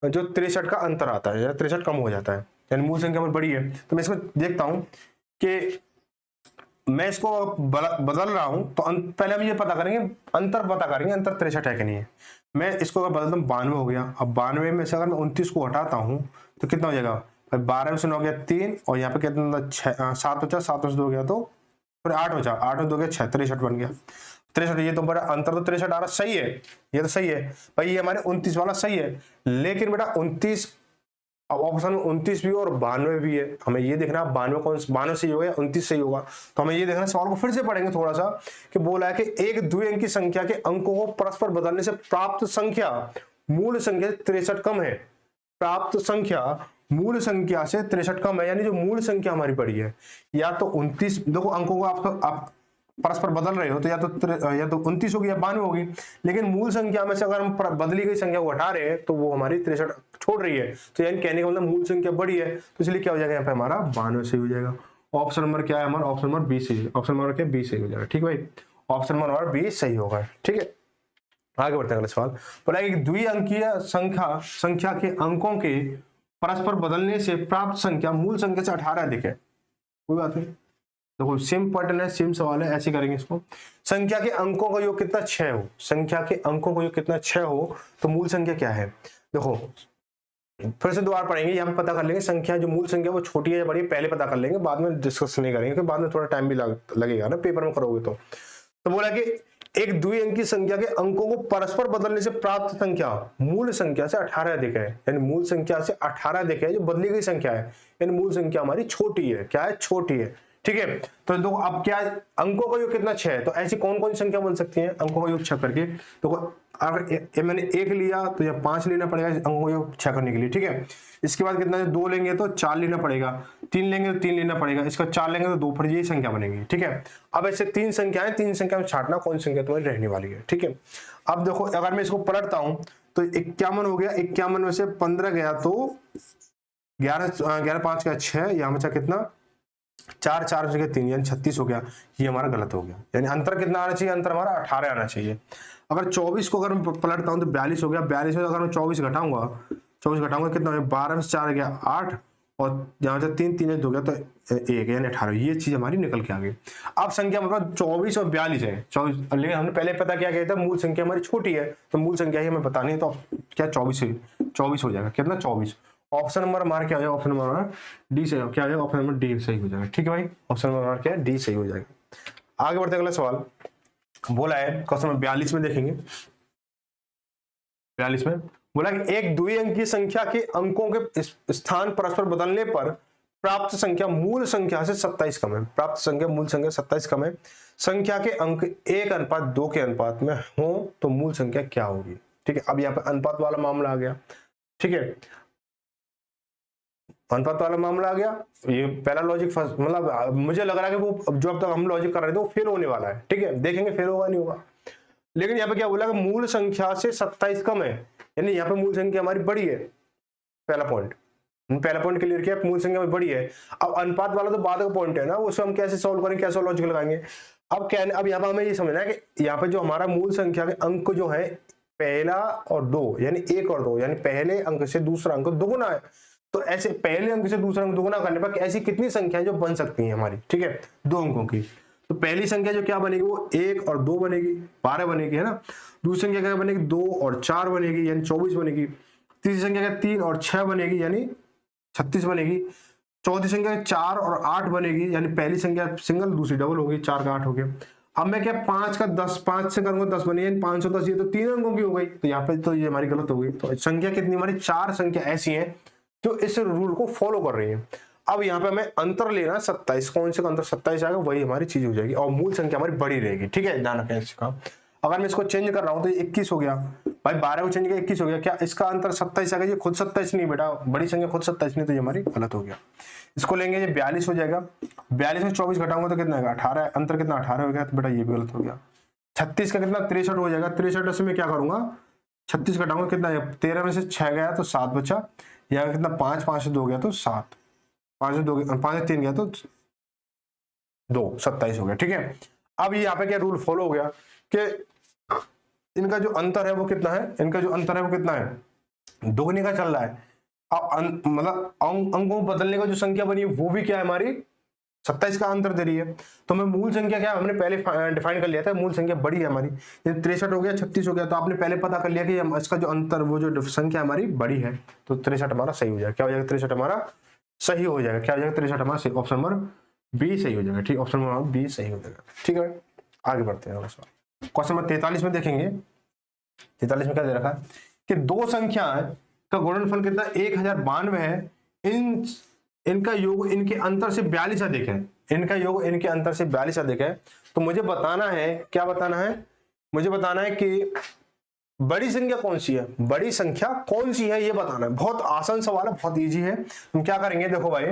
जो 63 का अंतर आता है, 63 कम हो जाता है, यानी मूल संख्या में बड़ी है। तो मैं इसको देखता हूं कि मैं इसको बदल रहा हूं, तो पहले हम ये पता करेंगे अंतर, पता करेंगे अंतर 63 है कि नहीं है। मैं इसको अगर बदलता हूं 92 हो गया, अब 92 में से अगर मैं 29 को हटाता हूं तो कितना हो जाएगा, 12 में से 9 गया 3, और यहाँ पे कितना 7 बचा, 7 में से 2 गया तो फिर 8 बचा, 8 में 2 गया 6, 63 बन गया। 63, ये तो बड़ा अंतर तो 63 आ रहा, सही है, ये तो सही है भाई, ये हमारे 29 वाला सही है। लेकिन बेटा 29, अब ऑप्शन में 29 भी और 92 भी है, हमें ये देखना 92 कौन, 92 सही होगा या 29 सही होगा। तो हमें ये देखना, सवाल को फिर से पढ़ेंगे थोड़ा सा, कि बोला है कि एक द्विअंकी संख्या के अंकों को परस्पर बदलने से प्राप्त संख्या मूल संख्या 63 कम है, प्राप्त संख्या मूल संख्या से 63 कम है, यानी जो मूल संख्या हमारी बड़ी है, या तो 29, देखो अंकों को आप परस्पर बदल रहे हो तो या तो 29 होगी या 92 होगी, लेकिन मूल संख्या में से अगर हम बदली गई संख्या को हटा रहे हैं तो वो हमारी 63 छोड़ रही है, तो यानी कहने का मतलब मूल संख्या बड़ी है, तो इसलिए क्या हो जाएगा यहाँ पे हमारा 92 सही हो जाएगा। ऑप्शन नंबर क्या है हमारा, ऑप्शन नंबर बी सही, ऑप्शन नंबर क्या 20 सही हो जाएगा। ठीक है भाई, ऑप्शन नंबर हमारा 20 सही होगा। ठीक है, आगे बढ़ते हैं अगले सवाल। बोला एक द्विअंकीय संख्या के अंकों के परस्पर बदलने से प्राप्त संख्या मूल संख्या से 18 अधिक है। कोई बात नहीं, देखो सेम पैटर्न है, सेम सवाल है, ऐसे करेंगे इसको। संख्या के अंकों का योग कितना 6 हो, संख्या के अंकों का योग कितना 6 हो तो मूल संख्या क्या है। देखो फिर से दोबारा पढ़ेंगे, यहाँ पे पता कर लेंगे संख्या जो मूल संख्या वो छोटी है या बड़ी है, पहले पता कर लेंगे, बाद में डिस्कस नहीं करेंगे, क्योंकि बाद में थोड़ा टाइम भी लगेगा ना पेपर में करोगे तो बोला कि एक द्विअंकी संख्या के अंकों को परस्पर बदलने से प्राप्त संख्या मूल संख्या से 18 अधिक है, यानी मूल संख्या से 18 अधिक है, जो बदली गई संख्या है, यानी मूल संख्या हमारी छोटी है। क्या है, छोटी है। ठीक है, तो देखो अब क्या अंकों का योग कितना 6 है, तो ऐसी कौन कौन सी संख्या बन सकती है अंकों का योग 6 करके। तो अगर मैंने 1 लिया तो यह 5 लेना पड़ेगा अंकों का योग 6 करने के लिए। ठीक है, इसके बाद कितना 2 लेंगे तो 4 लेना पड़ेगा, 3 लेंगे तो 3 लेना पड़ेगा, इसका 4 लेंगे तो 2, फिर ये संख्या बनेगी। ठीक है, अब ऐसे 3 संख्याएं, 3 संख्या में छांटना कौन संख्या तुम्हारी रहने वाली है। ठीक है, अब देखो अगर मैं इसको पलटता हूं तो 51 हो गया, 51 में से 15 गया तो 11 5 का 6, यहां बचा कितना 4 4 जगह 3, यानी 36 हो गया। ये हमारा गलत हो गया, यानी अंतर कितना आना चाहिए, अंतर हमारा 18 आना चाहिए। अगर 24 को अगर मैं पलटता हूं तो 42 हो गया, 42 में अगर मैं 24 घटाऊंगा कितना है, 12 में से 4 गया 8, और जहां से 3 3 हो गया तो 1, यानी 18, ये चीज हमारी निकल के आ गई। अब संख्या मतलब 24 और 42 है, 24, लेकिन हमने पहले पता क्या किया था, मूल संख्या हमारी छोटी है, तो मूल संख्या ही हमें बतानी है, तो क्या 24 हो जाएगा, कितना 24। ऑप्शन नंबर हमारा क्या हो जाएगा, ऑप्शन नंबर डी से क्या हो जाएगा, ऑप्शन नंबर डी सही हो जाएगा। ठीक है भाई, ऑप्शन नंबर क्या है, डी सही हो जाएगा। आगे बढ़ते अगला सवाल बोला है क्वेश्चन नंबर 42 में देखेंगे। 42 में बोला कि एक द्विअंकीय संख्या के अंकों के स्थान परस्पर बदलने पर प्राप्त संख्या मूल संख्या से 27 कम है, प्राप्त संख्या मूल संख्या 27 कम है, संख्या के अंक 1:2 के अनुपात में हो तो मूल संख्या क्या होगी। ठीक है, अब यहाँ पे अनुपात वाला मामला आ गया। ठीक है, अनुपात वाला मामला आ गया, ये पहला लॉजिक फर्स्ट, मतलब मुझे लग रहा है कि वो जो अब तक हम लॉजिक कर रहे थे वो फेल होने वाला है। ठीक है, देखेंगे फेल होगा नहीं होगा। लेकिन यहाँ पे क्या बोला कि मूल संख्या से 27 कम है, यानी यहाँ पे मूल संख्या हमारी बड़ी है, पहला पॉइंट क्लियर किया, मूल संख्या में बड़ी है। अब अनुपात वाला तो बाद का पॉइंट है ना, उसको हम कैसे सॉल्व करेंगे, कैसे लॉजिक लगाएंगे। अब यहाँ पर हमें ये समझना है कि यहाँ पे जो हमारा मूल संख्या के अंक जो है पहला और 2 यानी 1 और 2 यानी पहले अंक से दूसरा अंक दोगुना है। तो ऐसे पहले अंक से दूसरा अंक दोगुना करने पर ऐसी कितनी संख्याएं जो बन सकती हैं हमारी, ठीक है, 2 अंकों की। तो पहली संख्या जो क्या बनेगी वो 1 और 2 बनेगी, 12 बनेगी, है ना। दूसरी संख्या क्या बनेगी 2 और 4 बनेगी यानी 24 बनेगी। तीसरी संख्या क्या 3 और 6 बनेगी यानी 36 बनेगी। चौथी संख्या 4 और 8 बनेगी यानी पहली संख्या सिंगल दूसरी डबल होगी, 4 का 8 हो गया। अब मैं क्या 5 का 10 5 से करूंगा 10 बनेगी यानी 510, ये तो 3 अंकों की हो गई। तो यहाँ पे तो ये हमारी गलत हो गई। तो संख्या कितनी हमारी 4 संख्या ऐसी हैं जो इस रूल को फॉलो कर रही है। अब यहाँ पे हमें अंतर लेना 27, कौन से का अंतर 27 आएगा वही हमारी चीज हो जाएगी और मूल संख्या हमारी बड़ी रहेगी, ठीक है, ध्यान रखें इसका। अगर मैं इसको चेंज कर रहा हूं तो 21 हो गया भाई, 12 को चेंज किया 21 हो गया। क्या इसका अंतर 27 आएगा, ये खुद 27 नहीं बेटा, बड़ी संख्या खुद 27 नहीं, तो ये हमारी गलत हो गया। इसको लेंगे, ये 42 हो जाएगा। 42 में 24 घटाऊंगा तो कितना आएगा 18, अंतर कितना 18 हो गया, तो बेटा ये भी गलत हो गया। 36 का कितना 63 हो जाएगा, 63 से मैं क्या करूंगा 36 घटाऊंगा कितना, 13 में से 6 गया तो 7 बचा, यहाँ कितना 5 5 से 2 गया तो 7, 5 से 2 5 से 3 गया तो 2, 27 हो गया, ठीक है। अब यहाँ पे क्या रूल फॉलो हो गया कि इनका जो अंतर है वो कितना है, इनका जो अंतर है वो कितना है, दोगुने का चल रहा है। अब मतलब अंकों को बदलने का जो संख्या बनी है वो भी क्या है हमारी 27 का अंतर दे रही है। तो मैं मूल संख्या क्या हमने पहले डिफाइन कर लिया था, मूल संख्या बड़ी है हमारी, 63 हो गया 36 हो गया, तो आपने पहले पता कर लिया कि इसका जो अंतर वो जो संख्या हमारी बड़ी है, तो 63 हमारा सही हो जाएगा। क्या हो जाएगा 63 हमारा सही हो जाएगा, क्या हो जाएगा 63 हमारा सही, ऑप्शन नंबर बी सही हो जाएगा, ठीक, ऑप्शन नंबर बी सही हो जाएगा, ठीक है। आगे बढ़ते हैं क्वेश्चन नंबर 43 में देखेंगे। 43 में क्या दे रखा है कि दो संख्याएं का गुणनफल कितना 1092 है, इनका योग इनके अंतर से 42 अधिक है, इनका योग इनके अंतर से 42 अधिक है। तो मुझे बताना है, क्या बताना है, मुझे बताना है कि बड़ी संख्या कौन सी है, बड़ी संख्या कौन सी है ये बताना है। बहुत आसान सवाल है, बहुत इजी है। हम क्या करेंगे देखो भाई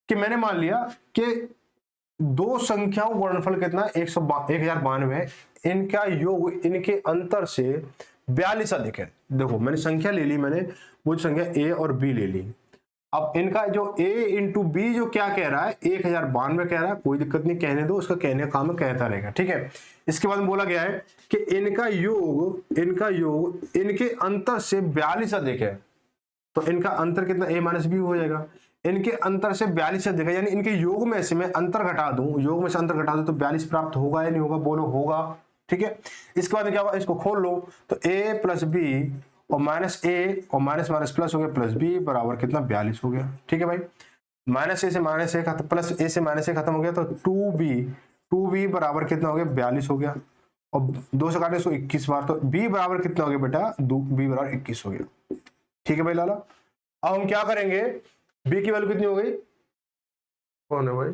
कि मैंने मान लिया कि दो संख्याओं का गुणनफल कितना 1092 है, इनका योग इनके अंतर से 42 अधिक है। देखो मैंने संख्या ले ली, मैंने वो संख्या a और b ले ली। अब इनका जो a इंटू बी जो क्या कह रहा है 1092 कह रहा है, कोई दिक्कत नहीं, कहने दो, उसका कहने का काम कहता रहेगा, ठीक है। इसके बाद बोला गया है कि इनका योग इनके अंतर से 42 अधिक है। तो इनका अंतर कितना a माइनस बी हो जाएगा, इनके अंतर से 42 अधिक है, यानी इनके योग में से मैं अंतर घटा दूं, योग में से अंतर घटा दूं तो 42 प्राप्त होगा या नहीं होगा, बोलो होगा, ठीक है। इसके बाद क्या होगा, इसको खोल लो तो a प्लस बी और माइनस ए और माइनस माइनस प्लस हो गया प्लस बी बराबर कितना 42 हो गया, ठीक है भाई। माइनस ए से माइनस ए खत्म, प्लस ए से माइनस ए खत्म हो गया तो 2b बराबर कितना हो गया 42 हो गया, और 2 से काटे इसको 21 बार, तो b बराबर कितना हो गया बेटा b बराबर 21 हो गया, ठीक है भाई लाला। अब हम क्या करेंगे, b की वैल्यू कितनी हो गई, कौन है भाई,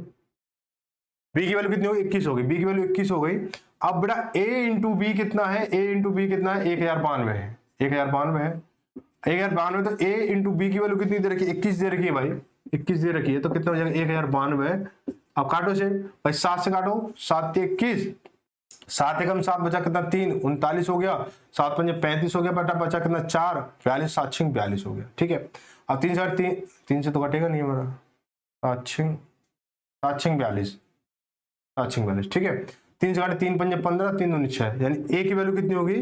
b की वैल्यू कितनी हो गई 21 हो गई, b की वैल्यू 21 हो गई। अब बेटा a इंटू बी कितना है, a इंटू बी कितना है 1092 है, 1092 है, 1092 तो a इंटू बी की वैल्यू कितनी दे रखी है 21 दे रखी है भाई, 21 दे रखी है, तो कितना हो जाएगा 1092। अब काटो से भाई, 7 से काटो, 7 से 21, 7 एकम 7 बचा कितना 3, 39 हो गया, 7 पंजे 35 हो गया बेटा, बचा कितना 4, 42, 7 छिंग 42 हो गया, ठीक है। अब 3 से तो कटेगा नहीं हमारा, 7 छिंग 42, 7 छिंग 42, ठीक है। 3 से काटे 3 पंजे 15, 3 दूनी 6, यानी a की वैल्यू कितनी होगी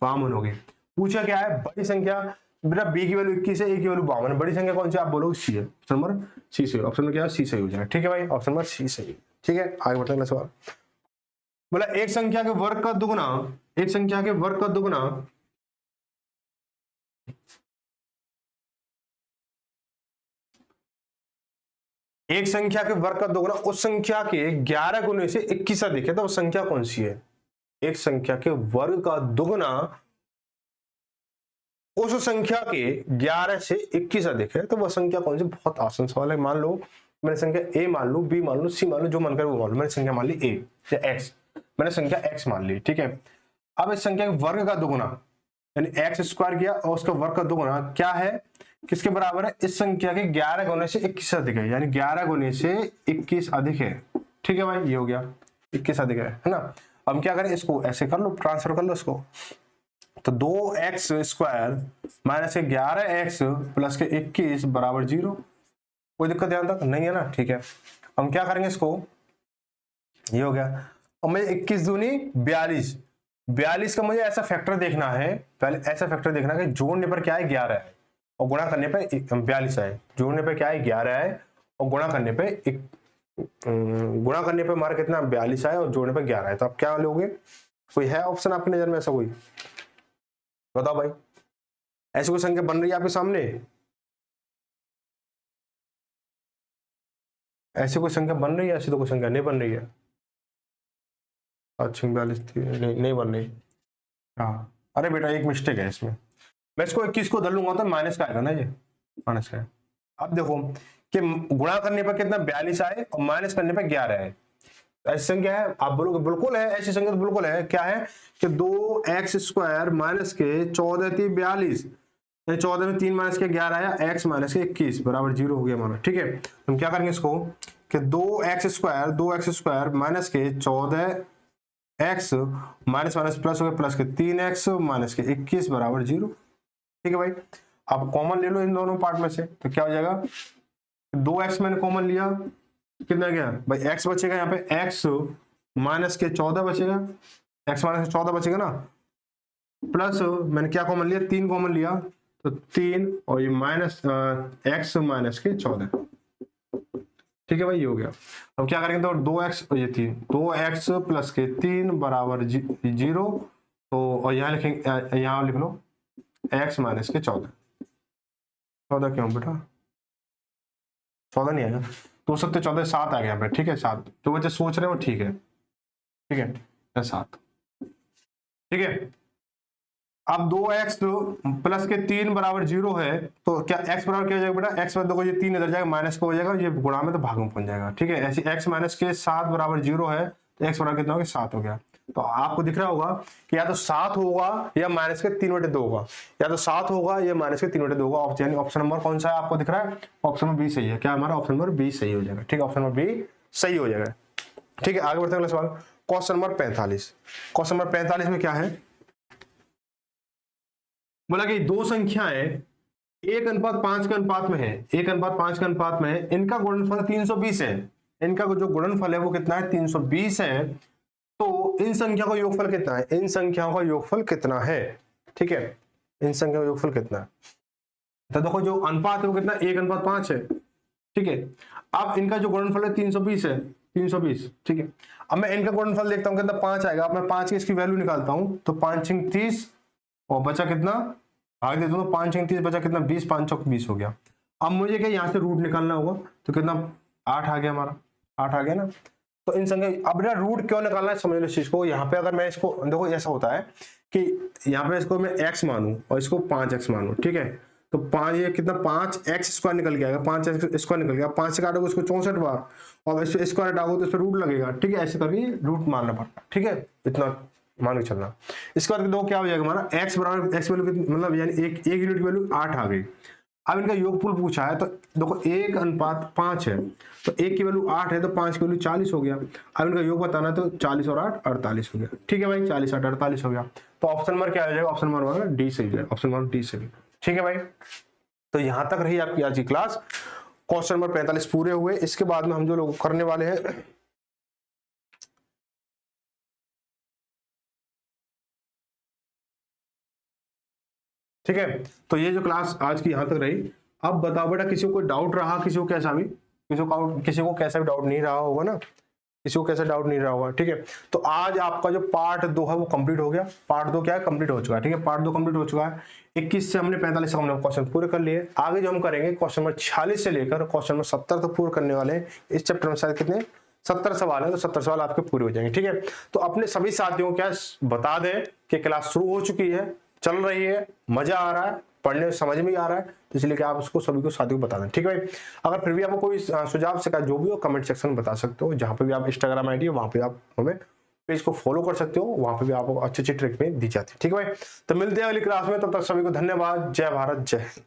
52 होगी। पूछा क्या है बड़ी संख्या, बेटा b की वैल्यू 21 है, a की वैल्यू 52 है, बड़ी संख्या कौन सी आप बोलोगे c है, ऑप्शन नंबर c सही, ऑप्शन में क्या है c सही हो जाएगा, ठीक है भाई, ऑप्शन नंबर c सही, ठीक है। आगे बढ़ते हैं सवाल, बोला एक संख्या के वर्ग का दुगुना, एक संख्या के वर्ग का दुगुना एक संख्या के वर्ग का दुगुना उस संख्या के 11 गुने से 21 अधिक है, तो वो संख्या कौन सी है। एक संख्या के वर्ग का दुगुना उस संख्या के 11 से 21 अधिक है, तो वह संख्या कौन सी। बहुत आसान सवाल है। मान लो मैंने संख्या a मान लो, b मान लो, c मान लो, जो मन करे वो मान लो। मैंने संख्या मान ली a या x, मैंने संख्या x मान ली, ठीक है। अब इस संख्या के वर्ग का दुगुना यानी x स्क्वायर किया और उसका वर्ग का दुगुना क्या है, किसके बराबर है, इस संख्या के 11 गुने से 21 अधिक है, यानी 11 गुने से 21 अधिक है, ठीक है भाई, ये हो गया 21 अधिक है ना। अब क्या करें, इसको ऐसे कर लो, ट्रांसफर कर लो इसको, तो 2x² माइनस 11x प्लस के 21 बराबर 0। कोई दिक्कत यहाँ तक नहीं है ना? ठीक है, हम क्या करेंगे इसको, ये हो गया। और मुझे 21 दूनी 42, 42 का मुझे ऐसा फैक्टर देखना है, पहले ऐसा फैक्टर देखना है कि जोड़ने पर क्या है 11 है और गुणा करने पे 42 है। जोड़ने पे क्या है 11 है और गुणा करने पे हमारा कितना 42 है और जोड़ने पे 11 है। तो आप क्या लोगे? कोई है ऑप्शन आपकी नजर में ऐसा कोई? बताओ भाई, ऐसी कोई संख्या बन रही है आपके सामने? ऐसी कोई संख्या बन रही है? ऐसी तो कोई संख्या नहीं बन रही है। अच्छा 42 थी, नहीं बन रही। हाँ, अरे बेटा एक मिस्टेक है इसमें, मैं इसको 21 को धर लूंगा तो माइनस का आएगा ना, ये माइनस का है। अब देखो कि गुणा करने पर कितना 42 आए और माइनस करने पर 11 है। ऐसी संख्या है? आप बोलोगे बिल्कुल है, ऐसी संख्या तो बिल्कुल है। क्या है कि 2x² माइनस के 14 थी 42, 14 में 3 माइनस के 11 आया, x माइनस के 21 बराबर 0 हो गया हमारा। ठीक है, हम क्या करेंगे इसको कि 2x² माइनस के 14x माइनस माइनस प्लस हो गया, प्लस के 3x माइनस के 21 बराबर 0। ठीक है भाई, आप कॉमन ले लो इन दोनों पार्ट में से, तो क्या हो जाएगा 2x मैंने कॉमन लिया, कितना गया भाई x बचेगा, यहाँ पे x माइनस के 14 बचेगा, x माइनस के 14 बचेगा ना, प्लस मैंने क्या कॉमन लिया 3 कॉमन लिया, तो 3 और ये माइनस x माइनस के 14। ठीक है भाई, ये हो गया। अब क्या करेंगे तो 2x ये थी 2x प्लस के 3 बराबर 0, तो और यहाँ लिखेंगे, यहाँ लिख लो x माइनस के 14। 14 क्यों बेटा? 14 नहीं आएगा तो सकते 14 7 आ गया यहाँ पे। ठीक है, 7 जो बच्चे सोच रहे हो ठीक है। ठीक है 7। ठीक है, अब 2x प्लस के 3 बराबर 0 है, तो क्या x बराबर क्या हो जाएगा बेटा? x में देखो ये 3 इधर जाएगा, माइनस का हो जाएगा, ये गुणा में तो भाग में पहुंच जाएगा। ठीक है, ऐसे x माइनस के 7 बराबर 0 है, तो x बराबर कितना हो गया 7 हो गया। तो आपको दिख रहा होगा कि या तो 7 होगा या माइनस के 3/2 होगा, या तो 7 होगा या माइनस के 3/2 होगा। यानी ऑप्शन नंबर कौन सा है आपको दिख रहा है? ऑप्शन नंबर बी सही है। क्या हमारा ऑप्शन नंबर बी सही हो जाएगा? ठीक है, ऑप्शन नंबर बी सही हो जाएगा। ठीक है, आगे बढ़ते हैं अगला सवाल, क्वेश्चन नंबर 45। क्वेश्चन नंबर 45 में क्या है, बोला कि दो संख्याएं 1:5 के अनुपात में है, 1:5 के अनुपात में है, इनका गुणनफल 320 है। इनका जो गुणनफल है वो कितना है? 320 है। तो इन संख्या का योगफल कितना है? इन संख्याओं का योगफल कितना है? ठीक है, इन संख्या का योगफल कितना है? तो देखो जो अनुपात है वो कितना 1:5 है। ठीक है, अब इनका जो गुणनफल है 320 है, 320। ठीक है, अब मैं इनका गुणनफल देखता हूँ कितना 5 आएगा। अब मैं 5 की इसकी वैल्यू निकालता हूँ, तो 5 × 30 और बचा कितना, आगे देता हूँ, 5 × 30 बचा कितना 20, 5 × 20 हो गया। अब मुझे क्या यहाँ से रूट निकालना होगा, तो कितना 8 आ गया हमारा, 8 आ गया ना। तो इन संख्या अब ना रूट क्यों निकालना है समझ लो इस चीज को। यहाँ पे अगर मैं इसको देखो ऐसा होता है कि यहाँ पे इसको मैं x मानूं और इसको 5x मानूं। ठीक है, तो 5 ये कितना 5x² निकल गया, 5x² निकल गया, 5 से काटोगे उसको 64 बार और इस स्क्वायर हटाओगे तो इस पर रूट लगेगा। ठीक है, ऐसे करके रूट मानना पड़ता है। ठीक है, इतना मान के चलना। इसके बाद दो क्या हो जाएगा हमारा x बराबर x वैल्यू मतलब यानी एक यूनिट की वैल्यू 8 आ गई। अब इनका योगफल पूछा है, तो देखो 1:5 है, तो 1 की वैल्यू 8 है, तो 5 की वैल्यू 40 हो गया। अब इनका योग बताना है, तो 40 और 8 48 हो गया। ठीक है भाई, 40 8 48 हो गया। तो ऑप्शन नंबर क्या हो जाएगा? ऑप्शन नंबर हमारा डी सही है, ऑप्शन नंबर डी सही। ठीक है भाई, तो यहां तक रही आपकी आज की क्लास। क्वेश्चन नंबर 45 पूरे हुए। इसके बाद में हम जो लोग करने वाले हैं, ठीक है, तो ये जो क्लास आज की यहां तक रही। अब बताओ बेटा किसी को कोई डाउट रहा, किसी को कैसा भी, किसी को कैसा भी डाउट नहीं रहा होगा ना, किसी को कैसा डाउट नहीं रहा होगा। ठीक है, तो आज आपका जो पार्ट 2 है वो कंप्लीट हो गया। पार्ट 2 क्या है? कंप्लीट हो चुका है। ठीक है, पार्ट 2 कंप्लीट हो चुका है। 21 से हमने 45 से हमने क्वेश्चन पूरे कर लिए। आगे जो हम करेंगे क्वेश्चन नंबर 46 से लेकर क्वेश्चन नंबर 70 तक पूरे करने वाले हैं। इस चैप्टर में शायद कितने 70 सवाल है, तो 70 सवाल आपके पूरे हो जाएंगे। ठीक है, तो अपने सभी साथियों को क्या बता दें कि क्लास शुरू हो चुकी है, चल रही है, मजा आ रहा है, पढ़ने समझ में आ रहा है, तो इसलिए कि आप उसको सभी को साथियों को बता दें। ठीक है भाई, अगर फिर भी आपको कोई सुझाव शिकायत जो भी हो कमेंट सेक्शन में बता सकते हो। जहां पे भी आप इंस्टाग्राम आईडी है वहां पे आप हमें पेज को फॉलो कर सकते हो, वहां पे भी आपको अच्छी अच्छी ट्रिक में दी जाती है। ठीक है भाई, तो मिलते हैं अगली क्लास में, तब तक सभी को धन्यवाद। जय भारत, जय हिंद।